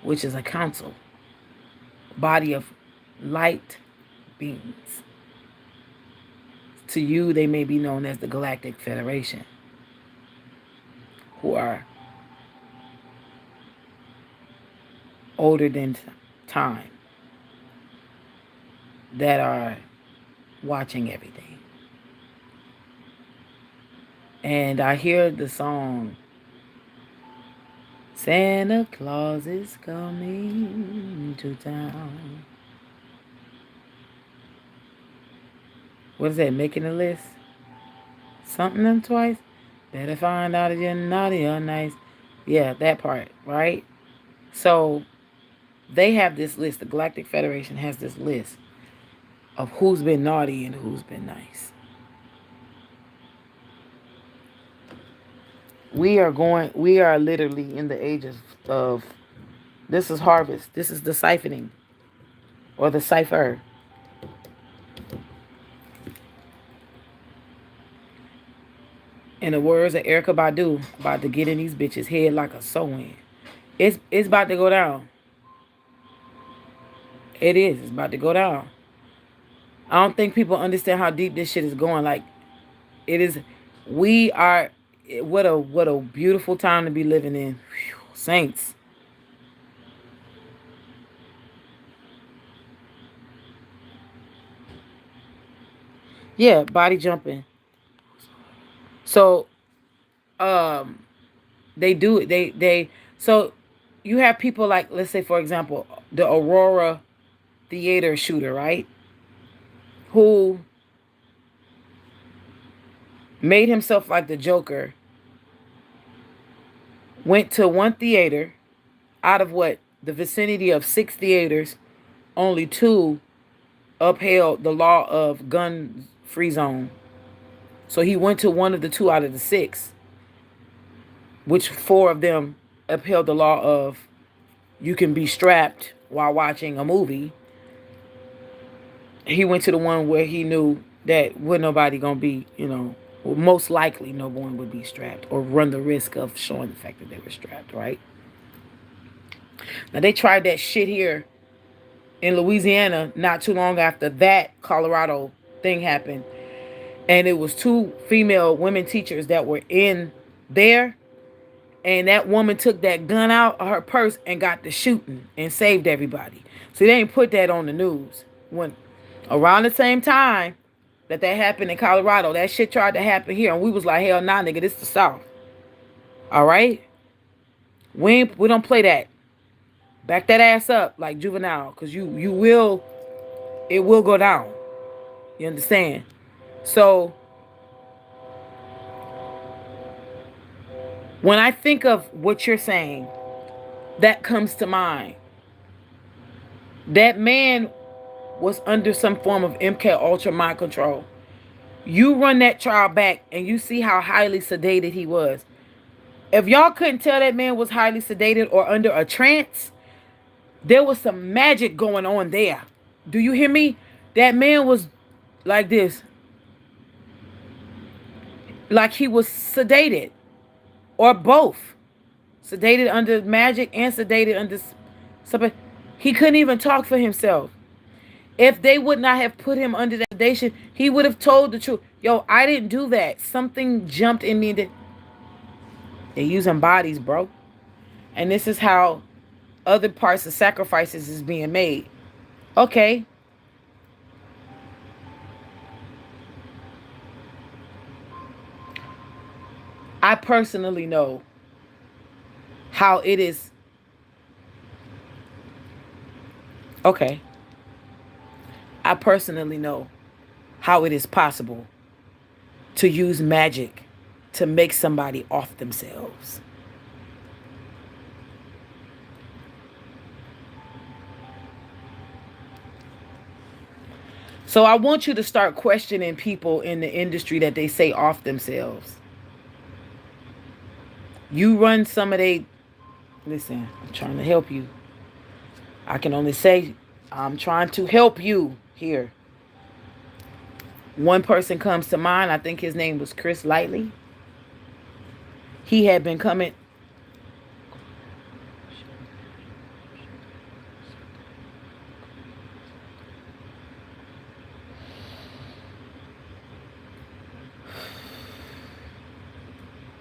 which is a council, body of light beings. To you, they may be known as the Galactic Federation, who are older than time, that are watching everything. And I hear the song, Santa Claus is coming to town. What is that, making a list? Something them twice? Better find out if you're naughty or nice. Yeah, that part, right? So they have this list. The Galactic Federation has this list of who's been naughty and who's been nice. We are literally in the ages of, this is harvest. This is the siphoning, or the cipher. In the words of Erica Badu, about to get in these bitches' head like a sew-in. It's about to go down. It is. It's about to go down. I don't think people understand how deep this shit is going. Like, it is. We are. What a beautiful time to be living in. Whew, saints. Yeah, body jumping. So, um, they do it. They. So, you have people like, let's say, for example, the Aurora theater shooter, right? Who made himself like the Joker, went to one theater out of what? The vicinity of 6 theaters, only 2 upheld the law of gun free zone. So he went to one of the 2 out of the 6, which 4 of them upheld the law of you can be strapped while watching a movie. He went to the one where he knew that would nobody gonna be, well, most likely no one would be strapped or run the risk of showing the fact that they were strapped, right? Now they tried that shit here in Louisiana not too long after that Colorado thing happened. And it was two female women teachers that were in there. And that woman took that gun out of her purse and got the shooting and saved everybody. So they ain't put that on the news. When around the same time that happened in Colorado, that shit tried to happen here. And we was like, hell nah, nigga, this the South. All right? We don't play that. Back that ass up like Juvenile. Because it will go down. You understand? So when I think of what you're saying, that comes to mind. That man was under some form of MK Ultra mind control. You run that trial back and you see how highly sedated he was. If y'all couldn't tell that man was highly sedated or under a trance, there was some magic going on there. Do you hear me? That man was like this. Like he was sedated. Or both. Sedated under magic and sedated under something. He couldn't even talk for himself. If they would not have put him under that sedation, he would have told the truth. Yo, I didn't do that. Something jumped in me. They're using bodies, bro. And this is how other parts of sacrifices is being made. Okay. I personally know how it is. Okay. I personally know how it is possible to use magic to make somebody off themselves. So I want you to start questioning people in the industry that they say off themselves. You run some of they... Listen, I'm trying to help you. I can only say I'm trying to help you here. One person comes to mind. I think his name was Chris Lightly. He had been coming...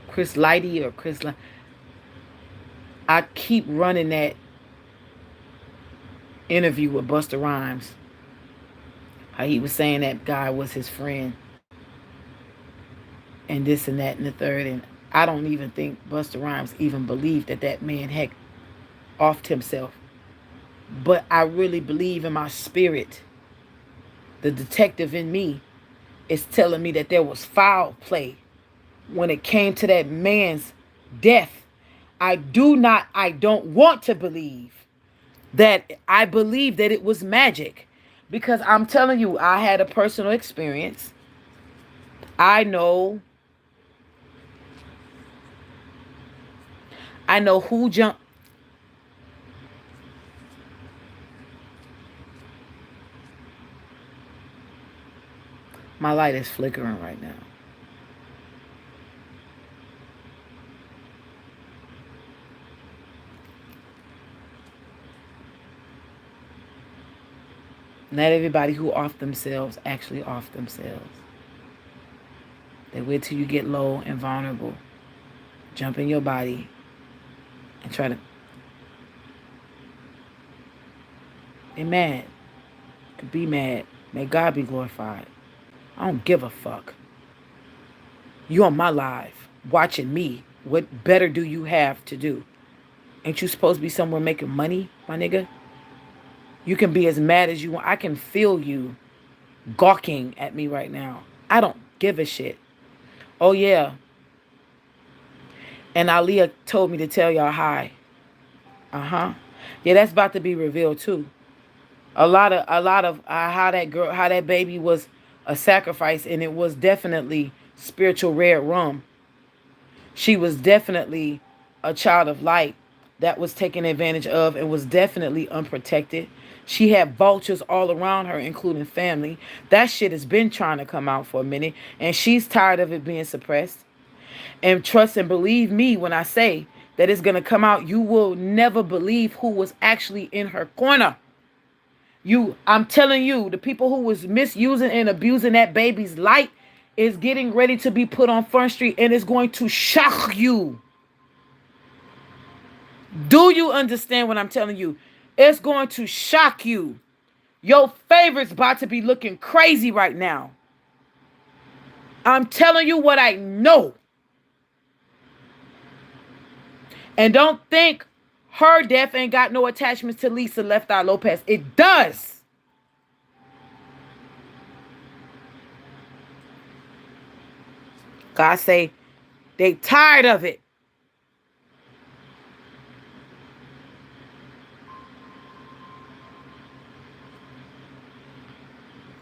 Chris Lighty or Chris Light. I keep running that interview with Busta Rhymes. How he was saying that guy was his friend. And this and that and the third. And I don't even think Busta Rhymes even believed that man had offed himself. But I really believe in my spirit. The detective in me is telling me that there was foul play when it came to that man's death. I don't want to believe that. I believe that it was magic. Because I'm telling you, I had a personal experience. I know who jumped. My light is flickering right now. Not everybody who off themselves actually off themselves. They wait till you get low and vulnerable. Jump in your body and try to... Get mad. Be mad. May God be glorified. I don't give a fuck. You on my live, watching me. What better do you have to do? Ain't you supposed to be somewhere making money, my nigga? You can be as mad as you want. I can feel you gawking at me right now. I don't give a shit. Oh, yeah. And Aaliyah told me to tell y'all hi. Yeah, that's about to be revealed, too. A lot of how that baby was a sacrifice, and it was definitely spiritual red rum. She was definitely a child of light. that was taken advantage of and was definitely unprotected. She had vultures all around her, including family. That shit has been trying to come out for a minute, and she's tired of it being suppressed. And trust and believe me when I say that it's going to come out. You will never believe who was actually in her corner. I'm telling you, the people who was misusing and abusing that baby's light is getting ready to be put on Front Street, and it's going to shock you. Do you understand what I'm telling you? It's going to shock you. Your favorite's about to be looking crazy right now. I'm telling you what I know. And don't think her death ain't got no attachments to Lisa Left Eye Lopez. It does. God say they tired of it.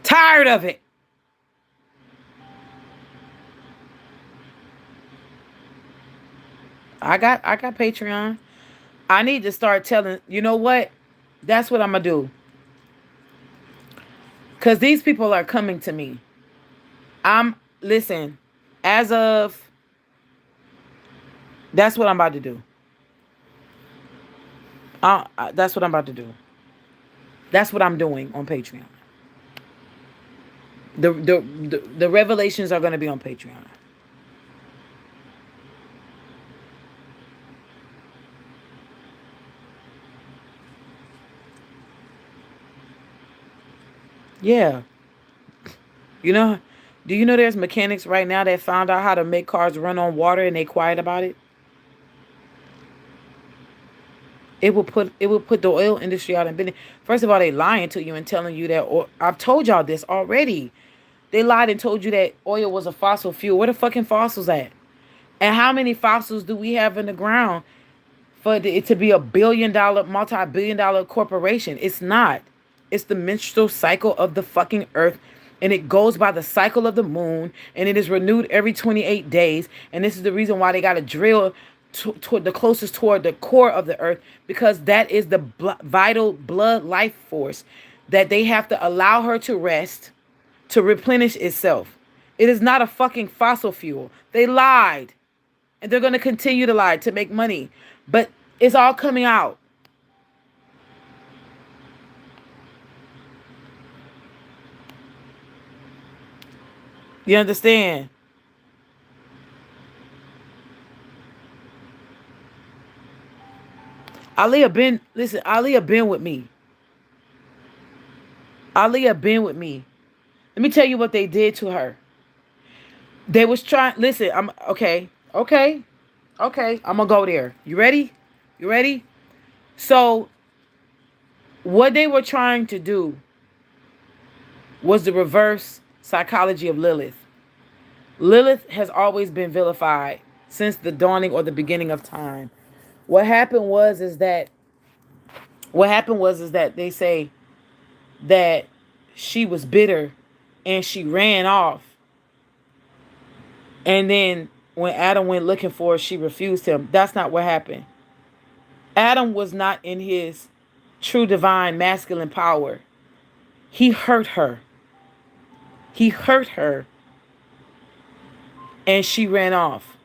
Tired of it. I got Patreon. I need to start telling, you know what? That's what I'm going to do. Because these people are coming to me. Listen, as of, that's what I'm about to do. That's what I'm about to do. That's what I'm doing on Patreon. The revelations are going to be on Patreon. Yeah. You know, do you know there's mechanics right now that found out how to make cars run on water and they quiet about it? It will put the oil industry out in business. First of all, they lying to you and telling you that, I've told y'all this already. They lied and told you that oil was a fossil fuel. Where the fucking fossils at? And how many fossils do we have in the ground for it to be a billion-dollar, multi-billion-dollar corporation? It's not. It's the menstrual cycle of the fucking earth. And it goes by the cycle of the moon. And it is renewed every 28 days. And this is the reason why they got to drill toward the closest toward the core of the earth. Because that is the vital blood life force that they have to allow her to rest, to replenish itself. It is not a fucking fossil fuel. They lied. And they're going to continue to lie to make money. But it's all coming out. You understand? Aaliyah been with me. Aaliyah been with me. Let me tell you what they did to her. They was trying, listen, okay. I'm gonna go there. You ready? So what they were trying to do was the reverse psychology of Lilith. Lilith has always been vilified since the dawning or the beginning of time. What happened was that they say that she was bitter and she ran off. And then when Adam went looking for her, she refused him. That's not what happened. Adam was not in his true divine masculine power. He hurt her. And she ran off.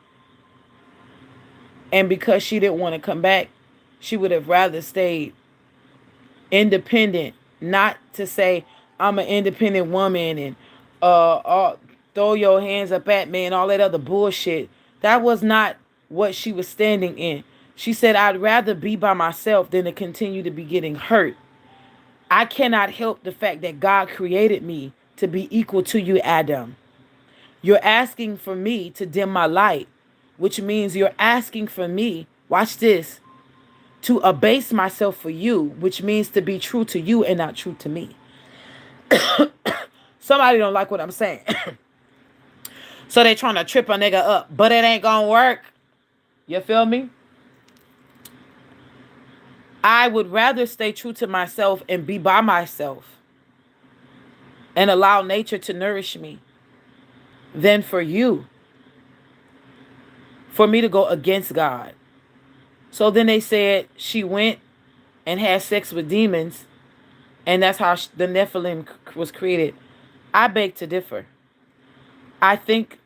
And because she didn't want to come back, she would have rather stayed independent. Not to say, I'm an independent woman and throw your hands up at me and all that other bullshit. That was not what she was standing in. She said, I'd rather be by myself than to continue to be getting hurt. I cannot help the fact that God created me to be equal to you, Adam. You're asking for me to dim my light, which means you're asking for me, watch this, to abase myself for you, which means to be true to you and not true to me. Somebody don't like what I'm saying. So they trying to trip a nigga up, but it ain't gonna work. You feel me? I would rather stay true to myself and be by myself and allow nature to nourish me than for you, for me to go against God. So then they said she went and had sex with demons, and that's how the Nephilim was created. I beg to differ. I think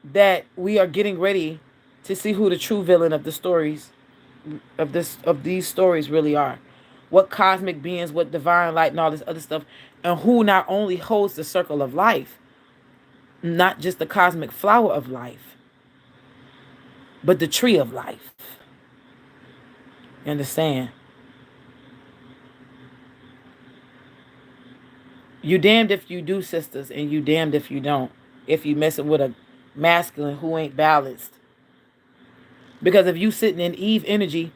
that we are getting ready to see who the true villain of the stories of these stories really are. What cosmic beings, what divine light and all this other stuff, and who not only holds the circle of life, not just the cosmic flower of life, but the tree of life. You understand? You damned if you do, sisters, and you damned if you don't. If you messing with a masculine who ain't balanced. Because if you sitting in Eve energy,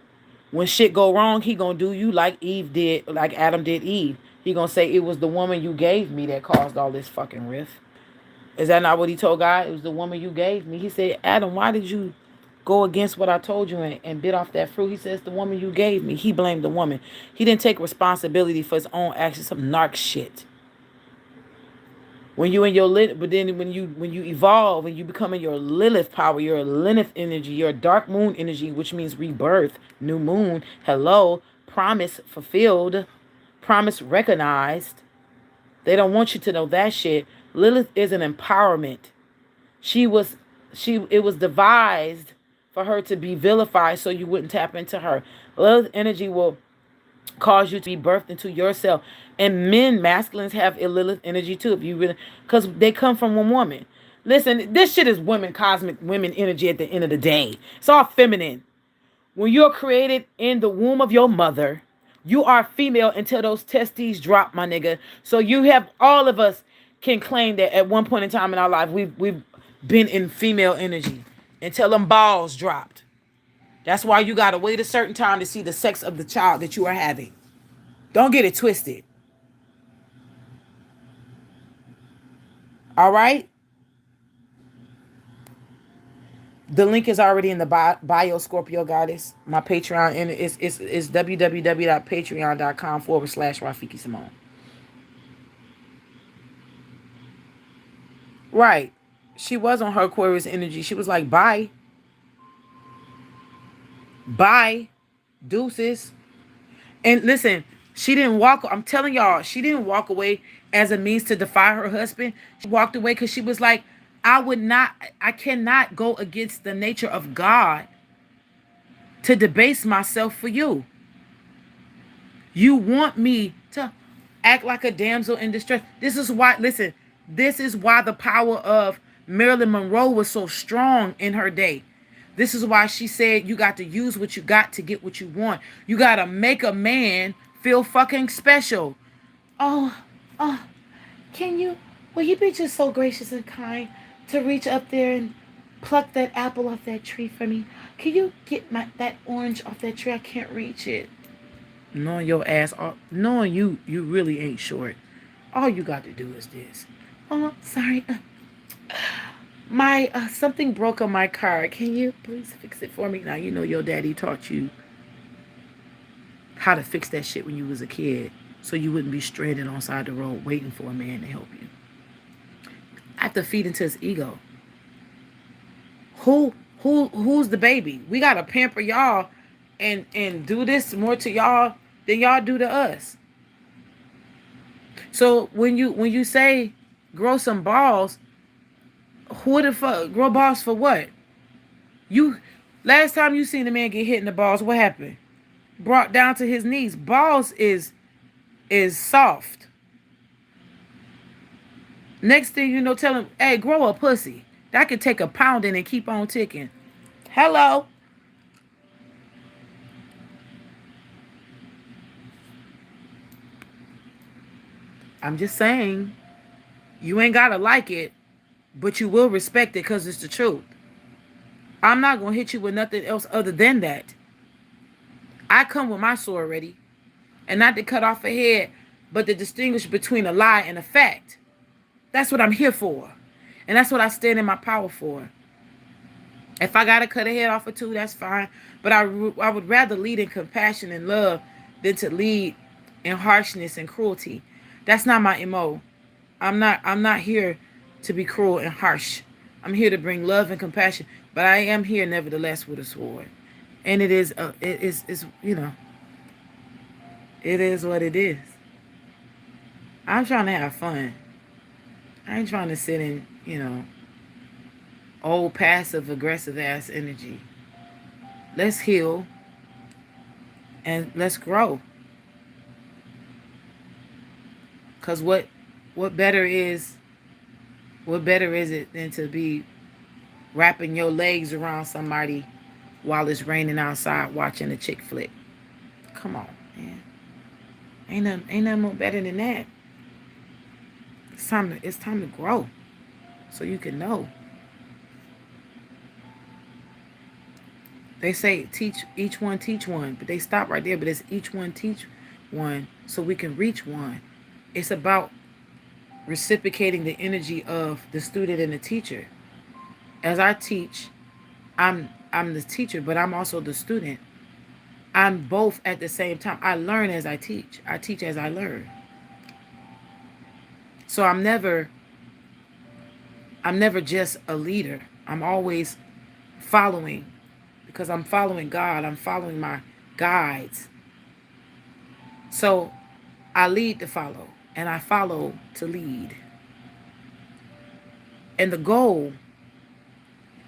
when shit go wrong, he gonna do you like Eve did, like Adam did Eve. He gonna say it was the woman you gave me that caused all this fucking rift. Is that not what he told God? It was the woman you gave me. He said, Adam, why did you go against what I told you and bit off that fruit? He says, the woman you gave me. He blamed the woman. He didn't take responsibility for his own actions. Some narc shit. When you in your but then when you evolve and you become in your Lilith power, your Lilith energy, your dark moon energy, which means rebirth, new moon, hello, promise fulfilled, promise recognized. They don't want you to know that shit. Lilith is an empowerment. It was devised for her to be vilified so you wouldn't tap into her. Lilith energy will cause you to be birthed into yourself. And men, masculines, have a Lilith energy too, if you really, because they come from one woman. Listen, this shit is women, cosmic women energy at the end of the day. It's all feminine. When you're created in the womb of your mother, you are female until those testes drop, my nigga. So you have, all of us can claim that at one point in time in our life, we've been in female energy until them balls dropped. That's why you gotta wait a certain time to see the sex of the child that you are having. Don't get it twisted. All right? The link is already in the bio, Scorpio Goddess. My Patreon, and it's www.patreon.com/Rafiki Simone. Right. She was on her Aquarius energy. She was like, bye. Bye. Deuces. And listen, she didn't walk. I'm telling y'all, she didn't walk away as a means to defy her husband. She walked away because she was like, I cannot go against the nature of God to debase myself for you. You want me to act like a damsel in distress. This is why the power of Marilyn Monroe was so strong in her day. This is why she said you got to use what you got to get what you want. You got to make a man feel fucking special. Oh, oh, will you be just so gracious and kind to reach up there and pluck that apple off that tree for me? Can you get that orange off that tree? I can't reach it. Knowing your ass, knowing you really ain't short. All you got to do is this. Oh, sorry. My something broke on my car. Can you please fix it for me? Now you know your daddy taught you how to fix that shit when you was a kid, so you wouldn't be stranded on side the road waiting for a man to help you. I have to feed into his ego. Who's the baby? We gotta pamper y'all and do this more to y'all than y'all do to us. So when you say grow some balls, who the fuck grow balls for what? You last time you seen a man get hit in the balls, what happened? Brought down to his knees. Balls is soft. Next thing you know, tell him, hey, grow a pussy. That could take a pounding and keep on ticking. Hello. I'm just saying, you ain't gotta like it, but you will respect it because it's the truth. I'm not gonna hit you with nothing else other than that. I come with my sword ready, and not to cut off a head, but to distinguish between a lie and a fact. That's what I'm here for, and that's what I stand in my power for. If I gotta cut a head off or two, that's fine. But I would rather lead in compassion and love than to lead in harshness and cruelty. That's not my MO. I'm not here to be cruel and harsh. I'm here to bring love and compassion. But I am here nevertheless with a sword. And it is, it is what it is. I'm trying to have fun. I ain't trying to sit in, old passive aggressive ass energy. Let's heal and let's grow. Cause what better is what better is it than to be wrapping your legs around somebody while it's raining outside watching a chick flick? Come on, man. Ain't nothing more better than that. It's time to grow. So you can know. They say teach each one, teach one, but they stop right there. But it's each one teach one so we can reach one. It's about reciprocating the energy of the student and the teacher. As I teach, I'm the teacher, but I'm also the student. I'm both at the same time. I learn as I teach. I teach as I learn. So I'm never just a leader. I'm always following because I'm following God. I'm following my guides. So I lead to follow and I follow to lead. And the goal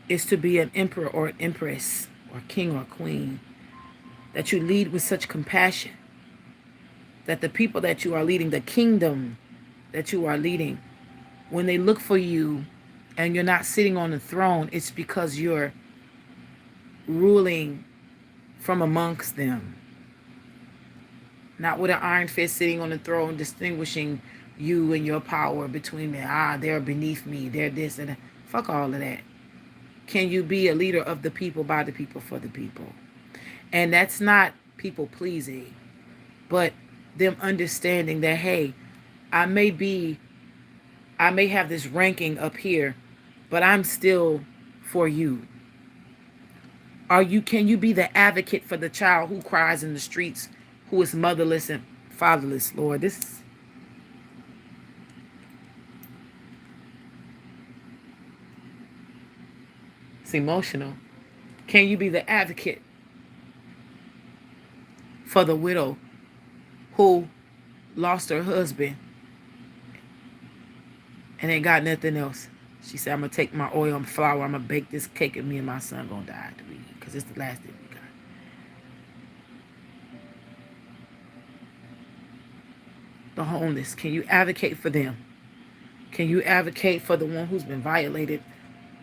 is to be an emperor or an empress or king or queen, that you lead with such compassion that the people that you are leading, the kingdom that you are leading, when they look for you and you're not sitting on the throne, it's because you're ruling from amongst them. Not with an iron fist sitting on the throne, distinguishing you and your power between them. They're beneath me. They're this and that. Fuck all of that. Can you be a leader of the people, by the people, for the people? And that's not people pleasing, but them understanding that, hey, I may have this ranking up here, but I'm still for you. Can you be the advocate for the child who cries in the streets, who is motherless and fatherless, Lord? It's emotional. Can you be the advocate for the widow who lost her husband and ain't got nothing else? She said, I'm going to take my oil and flour, I'm going to bake this cake, and me and my son going to die because it's the last thing we got. The homeless, can you advocate for them? Can you advocate for the one who's been violated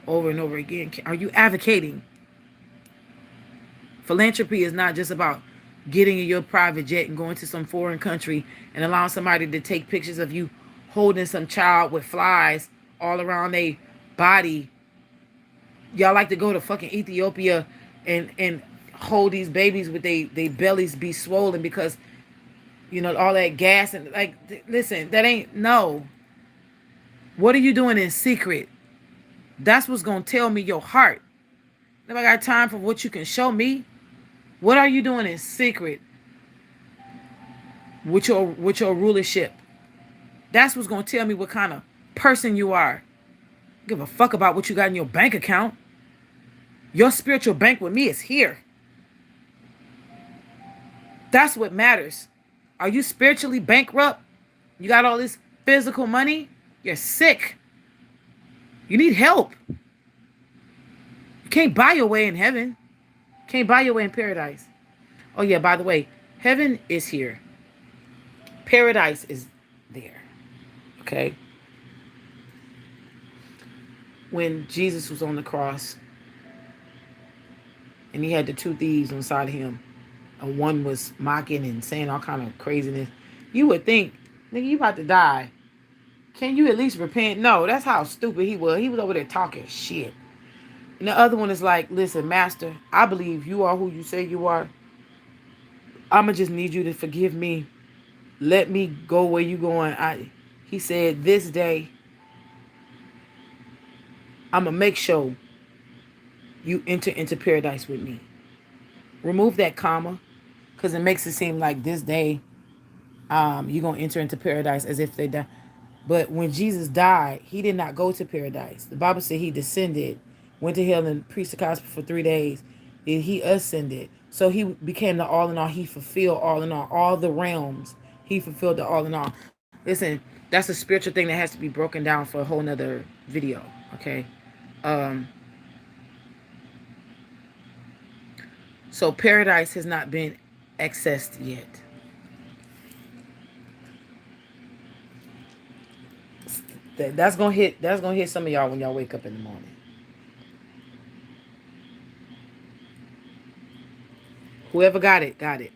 over and over again? Are you advocating? Philanthropy is not just about getting in your private jet and going to some foreign country and allowing somebody to take pictures of you holding some child with flies all around their body. Y'all like to go to fucking Ethiopia and hold these babies with they bellies be swollen because, all that gas and listen, that ain't, no. What are you doing in secret? That's what's going to tell me your heart. If I got time for what you can show me, what are you doing in secret with your rulership? That's what's going to tell me what kind of person you are. Give a fuck about what you got in your bank account. Your spiritual bank with me is here. That's what matters. Are you spiritually bankrupt? You got all this physical money? You're sick. You need help. You can't buy your way in heaven. You can't buy your way in paradise. Oh yeah, by the way, heaven is here. Paradise is there. Okay? When Jesus was on the cross and he had the two thieves on the side of him, and one was mocking and saying all kind of craziness, you would think, nigga, you about to die. Can you at least repent? No, that's how stupid he was. He was over there talking shit. And the other one is like, listen, master, I believe you are who you say you are. I'ma just need you to forgive me. Let me go where you going. He said, this day, I'ma make sure you enter into paradise with me. Remove that comma, because it makes it seem like this day, you're going to enter into paradise as if they die. But when Jesus died, he did not go to paradise. The Bible said he descended, went to hell and preached the gospel for 3 days, He ascended. So he became the all in all. He fulfilled all in all the realms. He fulfilled the all in all. Listen, that's a spiritual thing that has to be broken down for a whole nother video. Okay. Um, so paradise has not been accessed yet. That's gonna hit. That's gonna hit some of y'all when y'all wake up in the morning. Whoever got it, got it.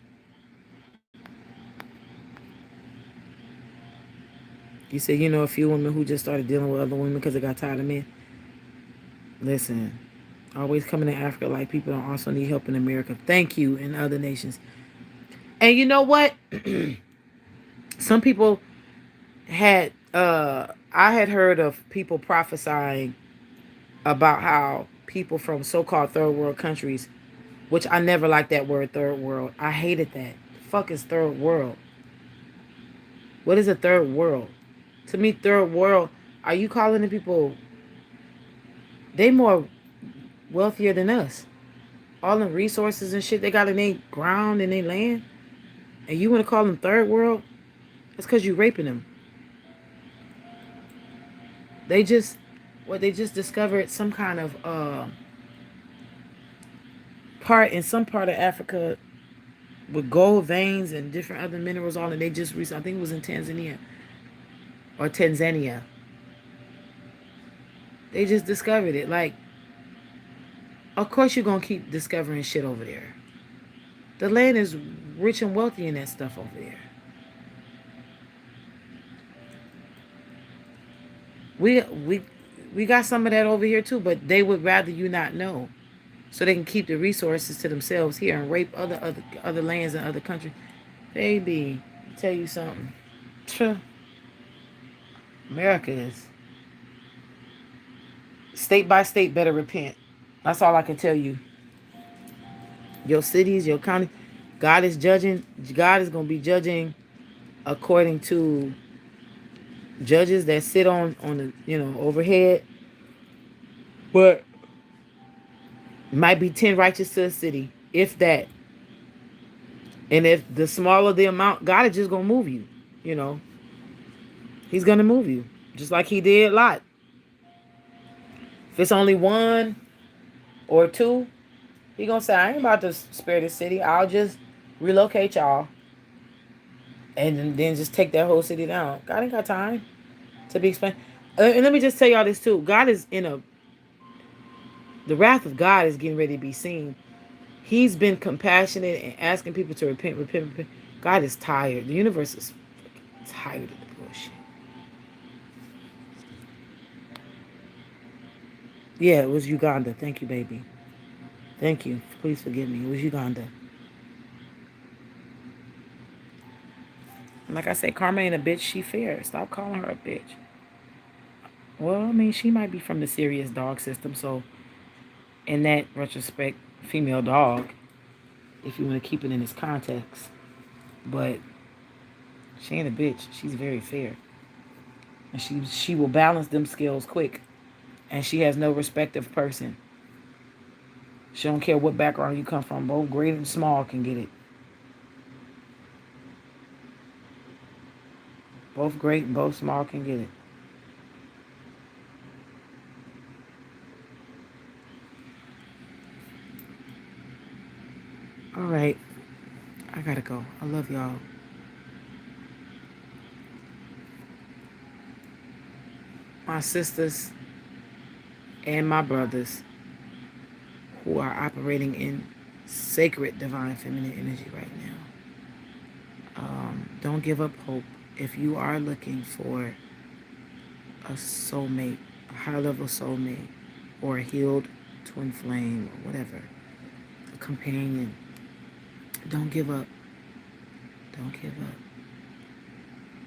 You said you know a few women who just started dealing with other women because they got tired of men. Listen, always coming to Africa like people don't also need help in America. Thank you in other nations. And you know what? Some people had I had heard of people prophesying about how people from so-called third world countries, which I never liked that word third world. I hated that. The fuck is third world? What is a third world? To me, third world, are you calling the people they more wealthier than us? All the resources and shit they got in their ground and their land, and you want to call them third world? That's because you raping them. They just, what they just discovered some kind of part in some part of Africa with gold veins and different other minerals all, and they just recently, I think it was in Tanzania. They just discovered it. Like, of course you're gonna keep discovering shit over there. The land is rich and wealthy in that stuff over there. We we we got some of that over here too, but they would rather you not know, so they can keep the resources to themselves here and rape other lands and other countries. Baby, tell you something. America is state by state better repent. That's all I can tell you. Your cities, your county, God is judging. God is gonna be judging according to judges that sit on the overhead. But might be 10 righteous to a city, if that. And if the smaller the amount, God is just gonna move you. You know, He's gonna move you, just like He did Lot. If it's only one or two, He gonna say, "I ain't about to spare the city. I'll just relocate y'all, and then just take that whole city down." God ain't got time to be explained. And let me just tell y'all this too. God is in a. The wrath of God is getting ready to be seen. He's been compassionate and asking people to repent, repent, repent. God is tired. The universe is tired of the bullshit. Yeah, it was Uganda. Thank you, baby. Thank you. Please forgive me. It was Uganda. And like I said, Karma ain't a bitch. She fair. Stop calling her a bitch. Well, I mean, she might be from the serious dog system. So, in that retrospect, female dog, if you want to keep it in its context. But she ain't a bitch. She's very fair. And she will balance them skills quick. And she has no respect of person. She don't care what background you come from. Both great and small can get it. Both great and both small can get it. All right. I gotta go. I love y'all. My sisters and my brothers who are operating in sacred divine feminine energy right now. Don't give up hope. If you are looking for a soulmate, a high level soulmate, or a healed twin flame, or whatever, a companion, don't give up. Don't give up.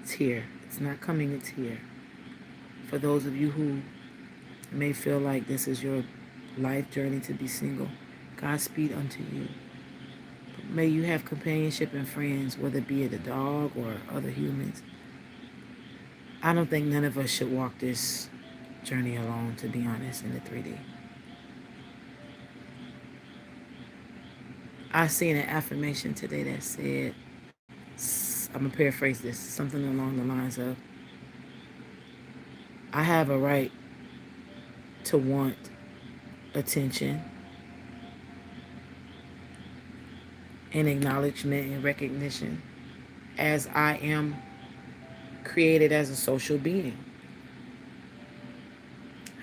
It's here. It's not coming, it's here. For those of you who may feel like this is your life journey to be single, Godspeed unto you. But may you have companionship and friends, whether it be a dog or other humans. I don't think none of us should walk this journey alone, to be honest, in the 3D. I seen an affirmation today that said, I'm going to paraphrase this, something along the lines of, I have a right to want attention and acknowledgement and recognition as I am created as a social being.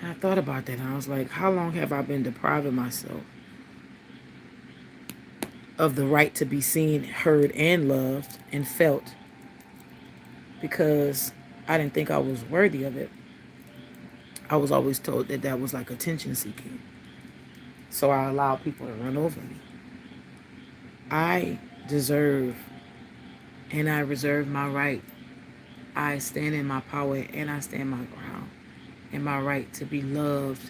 And I thought about that and I was like, how long have I been depriving myself of the right to be seen, heard, and loved and felt because I didn't think I was worthy of it. I was always told that that was like attention seeking. So I allowed people to run over me. I deserve and I reserve my right. I stand in my power and I stand my ground in my right to be loved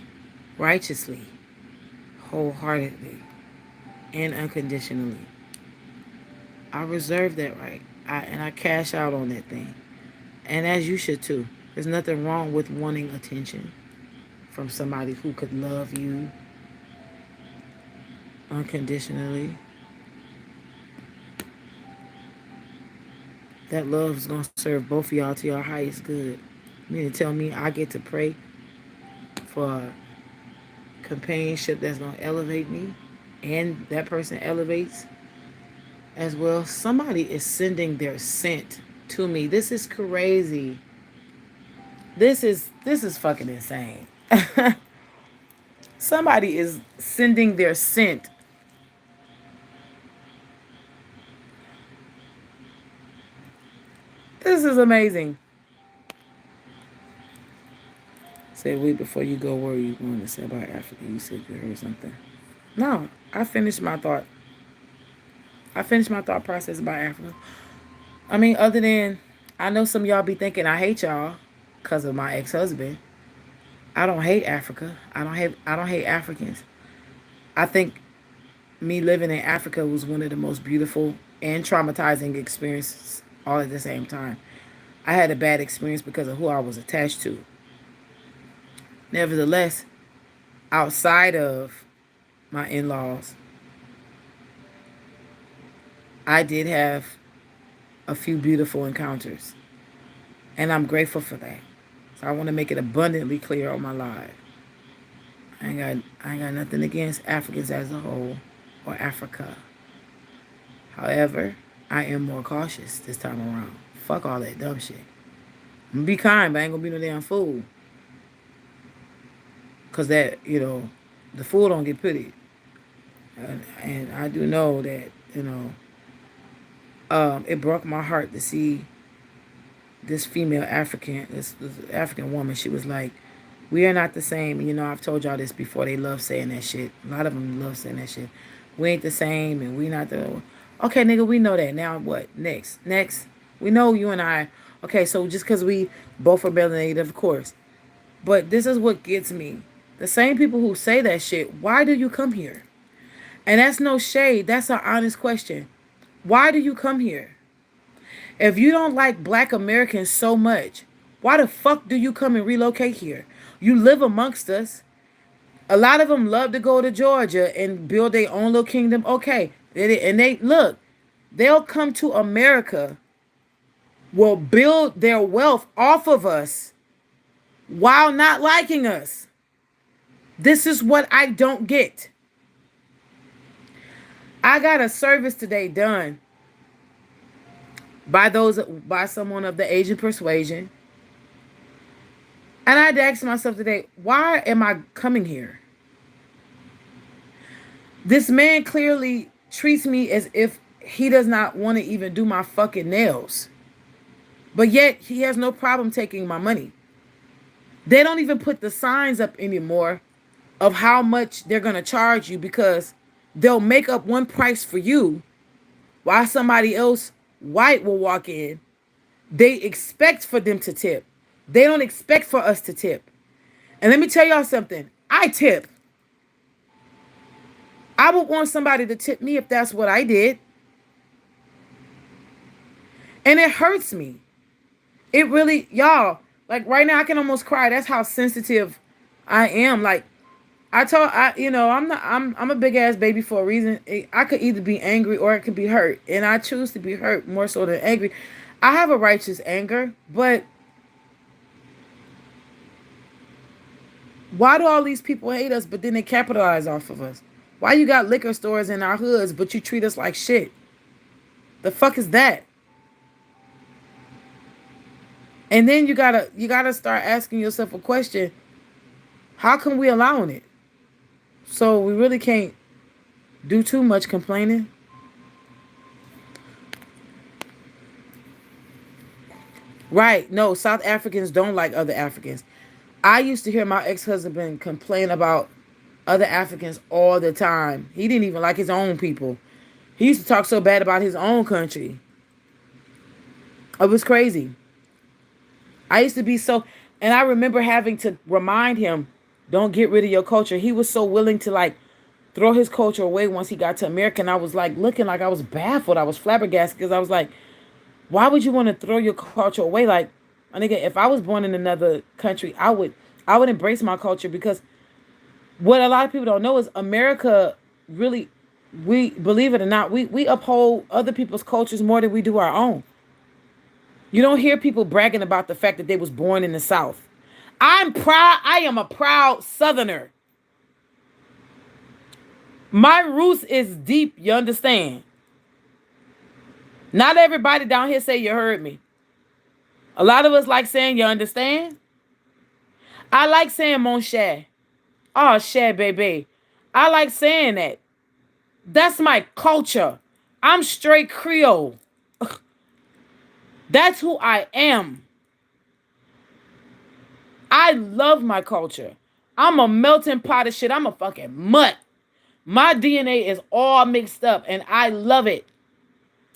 righteously, wholeheartedly, and unconditionally. I reserve that right. And I cash out on that thing. And as you should too. There's nothing wrong with wanting attention from somebody who could love you unconditionally. That love is going to serve both of y'all to your highest good. You mean to tell me I get to pray for companionship that's going to elevate me and that person elevates as well? Somebody is sending their scent to me. This is crazy. This is fucking insane. Somebody is sending their scent. This is amazing. Say, wait, before you go, what are you going to say about Africa? You said you heard something. No, I finished my thought. I finished my thought process about Africa. I mean, other than, I know some of y'all be thinking I hate y'all because of my ex-husband. I don't hate Africa. I don't hate Africans. I think me living in Africa was one of the most beautiful and traumatizing experiences all at the same time. I had a bad experience because of who I was attached to. Nevertheless, outside of my in-laws, I did have a few beautiful encounters. And I'm grateful for that. So I want to make it abundantly clear on my live. I ain't got nothing against Africans as a whole or Africa. However, I am more cautious this time around. Fuck all that dumb shit. I'm gonna be kind, but I ain't gonna be no damn fool. Cause that, the fool don't get pitied. And I do know that, it broke my heart to see this female African, this African woman. She was like, we are not the same. I've told y'all this before. They love saying that shit. A lot of them love saying that shit. We ain't the same and we not the... Okay, nigga, we know that. Now what? Next. We know you and I. Okay, so just because we both are melanated, of course. But this is what gets me. The same people who say that shit, why do you come here? And that's no shade. That's an honest question. Why do you come here? If you don't like black Americans so much, why the fuck do you come and relocate here? You live amongst us. A lot of them love to go to Georgia and build their own little kingdom. Okay. And they look, they'll come to America, will build their wealth off of us while not liking us. This is what I don't get. I got a service today done by someone of the Asian persuasion. And I had to ask myself today, why am I coming here? This man clearly treats me as if he does not want to even do my fucking nails. But yet he has no problem taking my money. They don't even put the signs up anymore of how much they're going to charge you because they'll make up one price for you while somebody else white will walk in. They expect for them to tip. They don't expect for us to tip. And let me tell y'all something. I tip. I would want somebody to tip me if that's what I did. And it hurts me. It really, y'all, like right now I can almost cry. That's how sensitive I am. Like, I'm a big ass baby for a reason. I could either be angry or it could be hurt, and I choose to be hurt more so than angry. I have a righteous anger, but why do all these people hate us, but then they capitalize off of us? Why you got liquor stores in our hoods, but you treat us like shit? The fuck is that? And then you gotta start asking yourself a question: how come we allowing it? So we really can't do too much complaining. Right. No, South Africans don't like other Africans. I used to hear my ex-husband complain about other Africans all the time. He didn't even like his own people. He used to talk so bad about his own country. It was crazy. I used to be so, and I remember having to remind him, don't get rid of your culture. He was so willing to like throw his culture away once he got to America. And I was like looking like I was baffled. I was flabbergasted because I was like, why would you want to throw your culture away? Like, my nigga, if I was born in another country, I would embrace my culture because what a lot of people don't know is America really, we believe it or not, we uphold other people's cultures more than we do our own. You don't hear people bragging about the fact that they was born in the South. I'm proud. I am a proud Southerner. My roots is deep. You understand? Not everybody down here say you heard me. A lot of us like saying you understand. I like saying mon cher. Oh, cher baby. I like saying that. That's my culture. I'm straight Creole. That's who I am. I love my culture. I'm a melting pot of shit. I'm a fucking mutt. My DNA is all mixed up and I love it.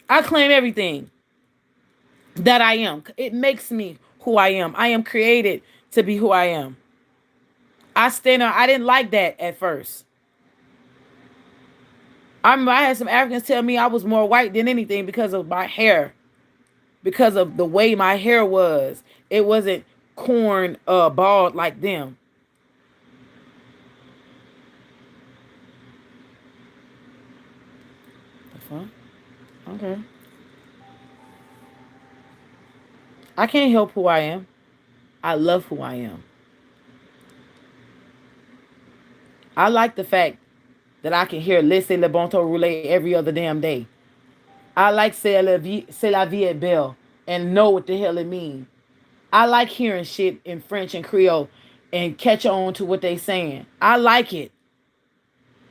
I claim everything that I am. It makes me who I am. I am created to be who I am. I stand on, I didn't like that at first. I remember I had some Africans tell me I was more white than anything because of my hair. Because of the way my hair was. It wasn't corn bald like them. The fuck? Okay. I can't help who I am. I love who I am. I like the fact that I can hear Laissez le bon temps rouler every other damn day. I like C'est la vie est belle and know what the hell it means. I like hearing shit in French and Creole and catch on to what they saying. I like it.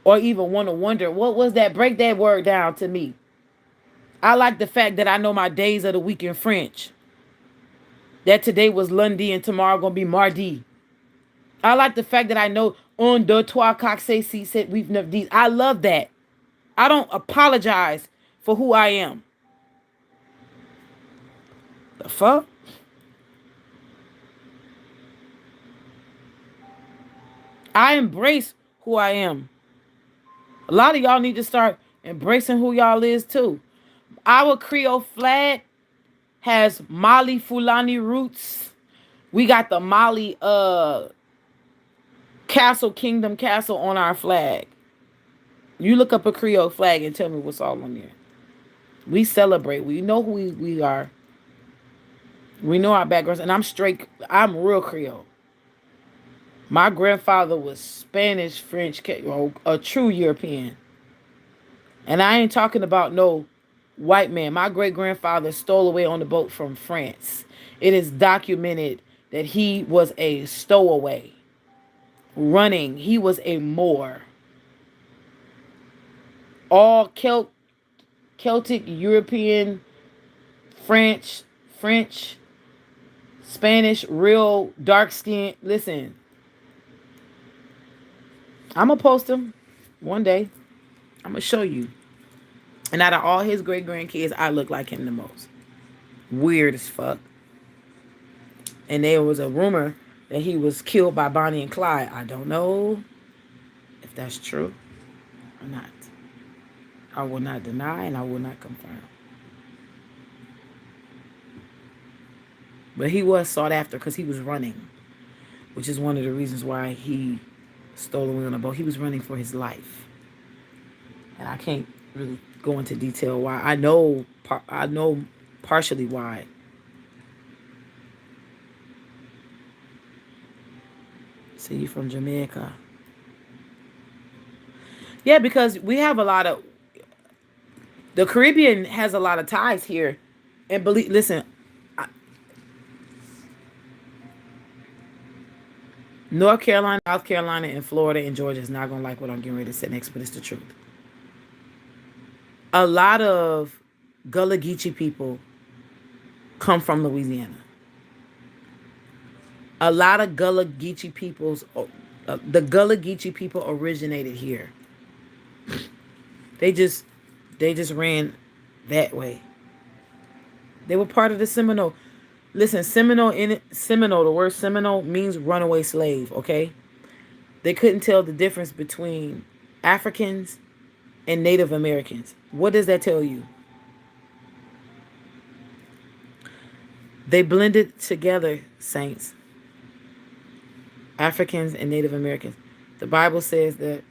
Or even want to wonder, what was that? Break that word down to me. I like the fact that I know my days of the week in French. That today was lundi and tomorrow gonna be mardi. I like the fact that I know un, deux, trois, quatre, six, sept, huit, neuf, dix. I love that. I don't apologize for who I am. The fuck? I embrace who I am. A lot of y'all need to start embracing who y'all is too. Our Creole flag has Mali Fulani roots. We got the Mali castle, kingdom castle on our flag. You look up a Creole flag and tell me what's all on there. We celebrate. We know who we are. We know our backgrounds. And I'm straight. I'm real Creole. My grandfather was Spanish, French, a true European. And I ain't talking about no white man. My great grandfather stole away on the boat from France. It is documented that he was a stowaway. Running. He was a Moor. All Celtic, European, French, Spanish, real dark skin. Listen, I'm going to post him one day. I'm going to show you. And out of all his great grandkids, I look like him the most. Weird as fuck. And there was a rumor that he was killed by Bonnie and Clyde. I don't know if that's true or not. I will not deny and I will not confirm. But he was sought after because he was running, which is one of the reasons why he stolen on a boat. He was running for his life, and I can't really go into detail why. I know partially why. So you from Jamaica? Yeah, because we have a lot of the Caribbean has a lot of ties here, and believe. Listen, North Carolina, South Carolina, and Florida and Georgia is not gonna like what I'm getting ready to say next, but it's the truth. A lot of Gullah Geechee people come from Louisiana. A lot of Gullah Geechee the Gullah Geechee people originated here. They just they just ran that way. They were part of the Seminole. Listen, Seminole, the word Seminole means runaway slave, okay? They couldn't tell the difference between Africans and Native Americans. What does that tell you? They blended together, saints, Africans and Native Americans. The Bible says that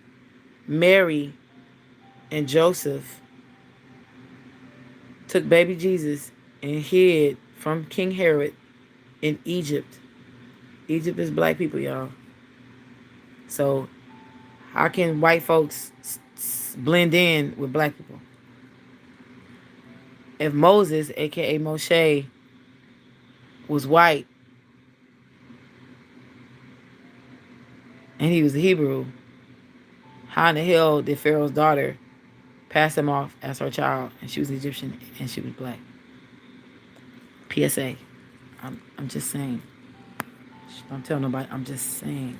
Mary and Joseph took baby Jesus and hid from King Herod in Egypt. Egypt is black people, y'all. So how can white folks blend in with black people? If Moses, aka Moshe, was white and he was a Hebrew, how in the hell did Pharaoh's daughter pass him off as her child and she was Egyptian and she was black? PSA. I'm just saying. Don't tell nobody. I'm just saying.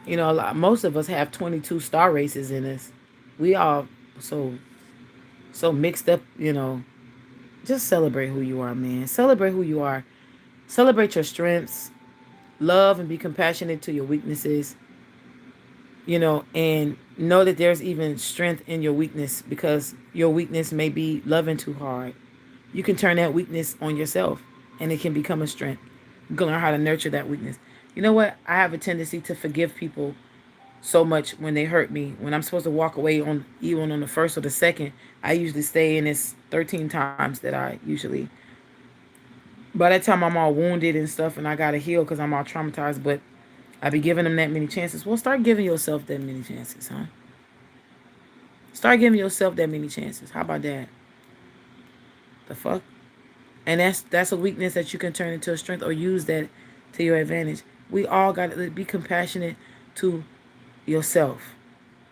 You know, most of us have 22 star races in us. We all so mixed up, you know. Just celebrate who you are, man. Celebrate who you are. Celebrate your strengths. Love and be compassionate to your weaknesses. You know, and know that there's even strength in your weakness because your weakness may be loving too hard. You can turn that weakness on yourself and it can become a strength. You can learn how to nurture that weakness. You know what? I have a tendency to forgive people so much when they hurt me. When I'm supposed to walk away on even on the first or the second, I usually stay in this 13 times that I usually. By that time, I'm all wounded and stuff, and I gotta heal because I'm all traumatized. But I be giving them that many chances. Well, start giving yourself that many chances, huh? Start giving yourself that many chances. How about that? The fuck? And that's a weakness that you can turn into a strength or use that to your advantage. We all got to be compassionate to yourself.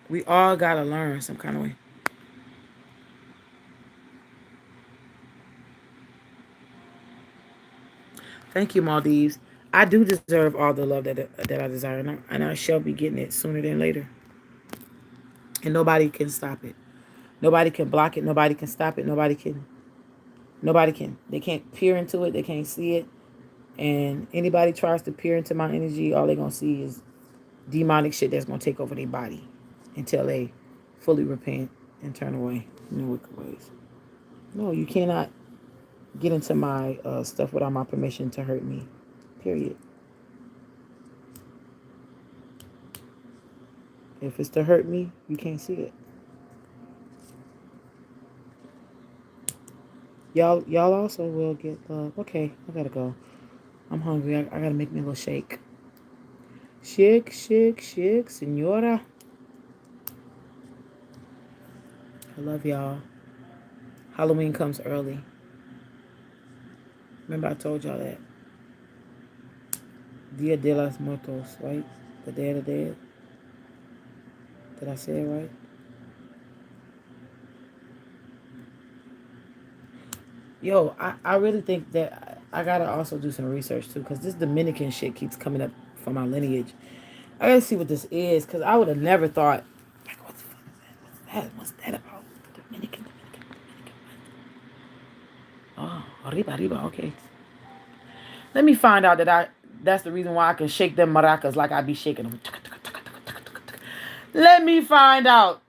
We all got to learn some kind of way. Thank you, Maldives. I do deserve all the love that I desire, and I shall be getting it sooner than later. And nobody can stop it. Nobody can block it. Nobody can stop it. Nobody can. Nobody can. They can't peer into it. They can't see it. And anybody tries to peer into my energy, all they're gonna see is demonic shit that's gonna take over their body until they fully repent and turn away from their wicked ways. No, you cannot get into my stuff without my permission to hurt me. Period. If it's to hurt me, you can't see it. Y'all also will get love. Okay, I gotta go. I'm hungry. I gotta make me a little shake. Shake, shake, shake, senora. I love y'all. Halloween comes early. Remember I told y'all that. Dia de los Muertos, right? The Day of the Dead. Did I say it right? Yo, I really think that I gotta also do some research too, because this Dominican shit keeps coming up for my lineage. I gotta see what this is, because I would have never thought, like, what the fuck is that? What's that about? Dominican. Oh, arriba, arriba, okay. Let me find out that's the reason why I can shake them maracas like I be shaking them. Let me find out.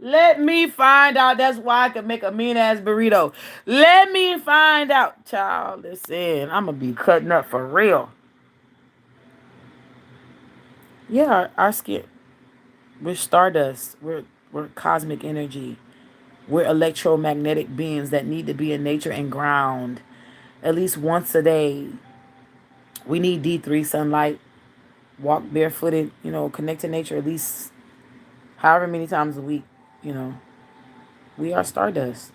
Let me find out. That's why I can make a mean ass burrito. Let me find out. Child, listen, I'm going to be cutting up for real. Yeah, our skin. We're stardust. We're cosmic energy. We're electromagnetic beings that need to be in nature and ground at least once a day. We need D3 sunlight, walk barefooted, connect to nature at least however many times a week. You know, we are stardust.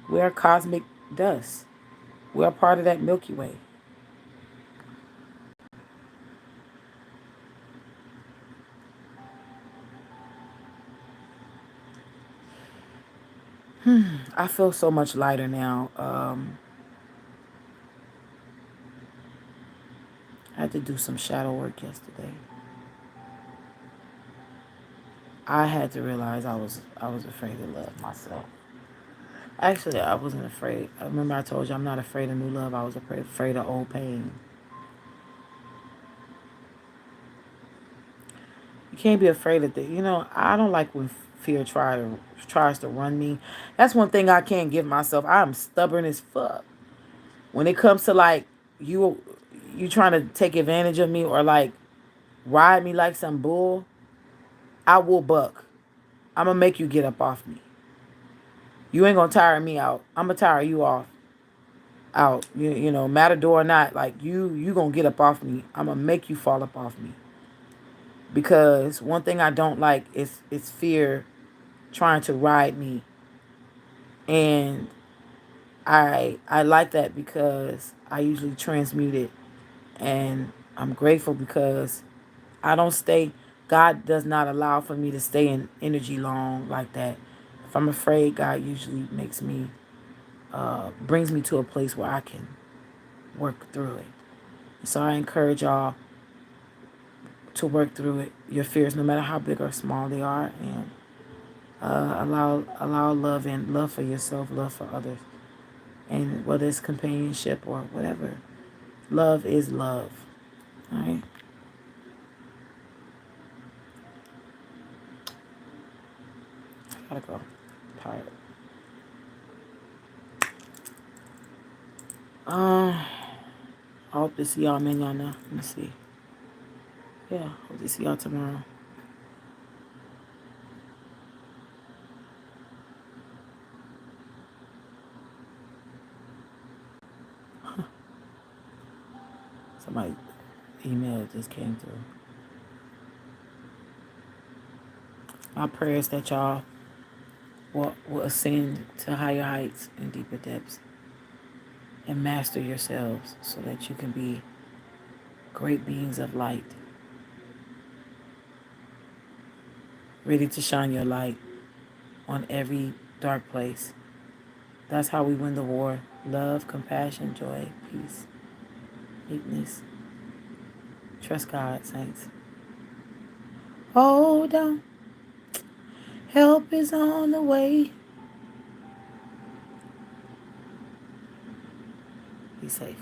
We are cosmic dust. We are part of that Milky Way. I feel so much lighter now. I had to do some shadow work yesterday. I had to realize I was afraid to love myself. Actually, I wasn't afraid. I remember I told you I'm not afraid of new love. I was afraid of old pain. You can't be afraid of that. I don't like when fear tries to run me. That's one thing I can't give myself. I'm stubborn as fuck. When it comes to like you you trying to take advantage of me or like ride me like some bull, I will buck. I'm gonna make you get up off me. You ain't gonna tire me out. I'm gonna tire you off out. Matador or not, like you gonna get up off me. I'm gonna make you fall up off me. Because one thing I don't like is fear trying to ride me. And I like that because I usually transmute it. And I'm grateful because I don't stay. God does not allow for me to stay in energy long like that. If I'm afraid, God usually brings me to a place where I can work through it. So I encourage y'all to work through it, your fears, no matter how big or small they are, and allow love in, love for yourself, love for others, and whether it's companionship or whatever, love is love. All right. I gotta go. I'm tired. I hope to see y'all mañana. Let me see. Yeah, hope to see y'all tomorrow. Somebody email just came through. My prayers that y'all will ascend to higher heights and deeper depths and master yourselves so that you can be great beings of light, ready to shine your light on every dark place. That's how we win the war. Love, compassion, joy, peace, meekness. Trust God, saints. Hold on. Help is on the way. Be safe.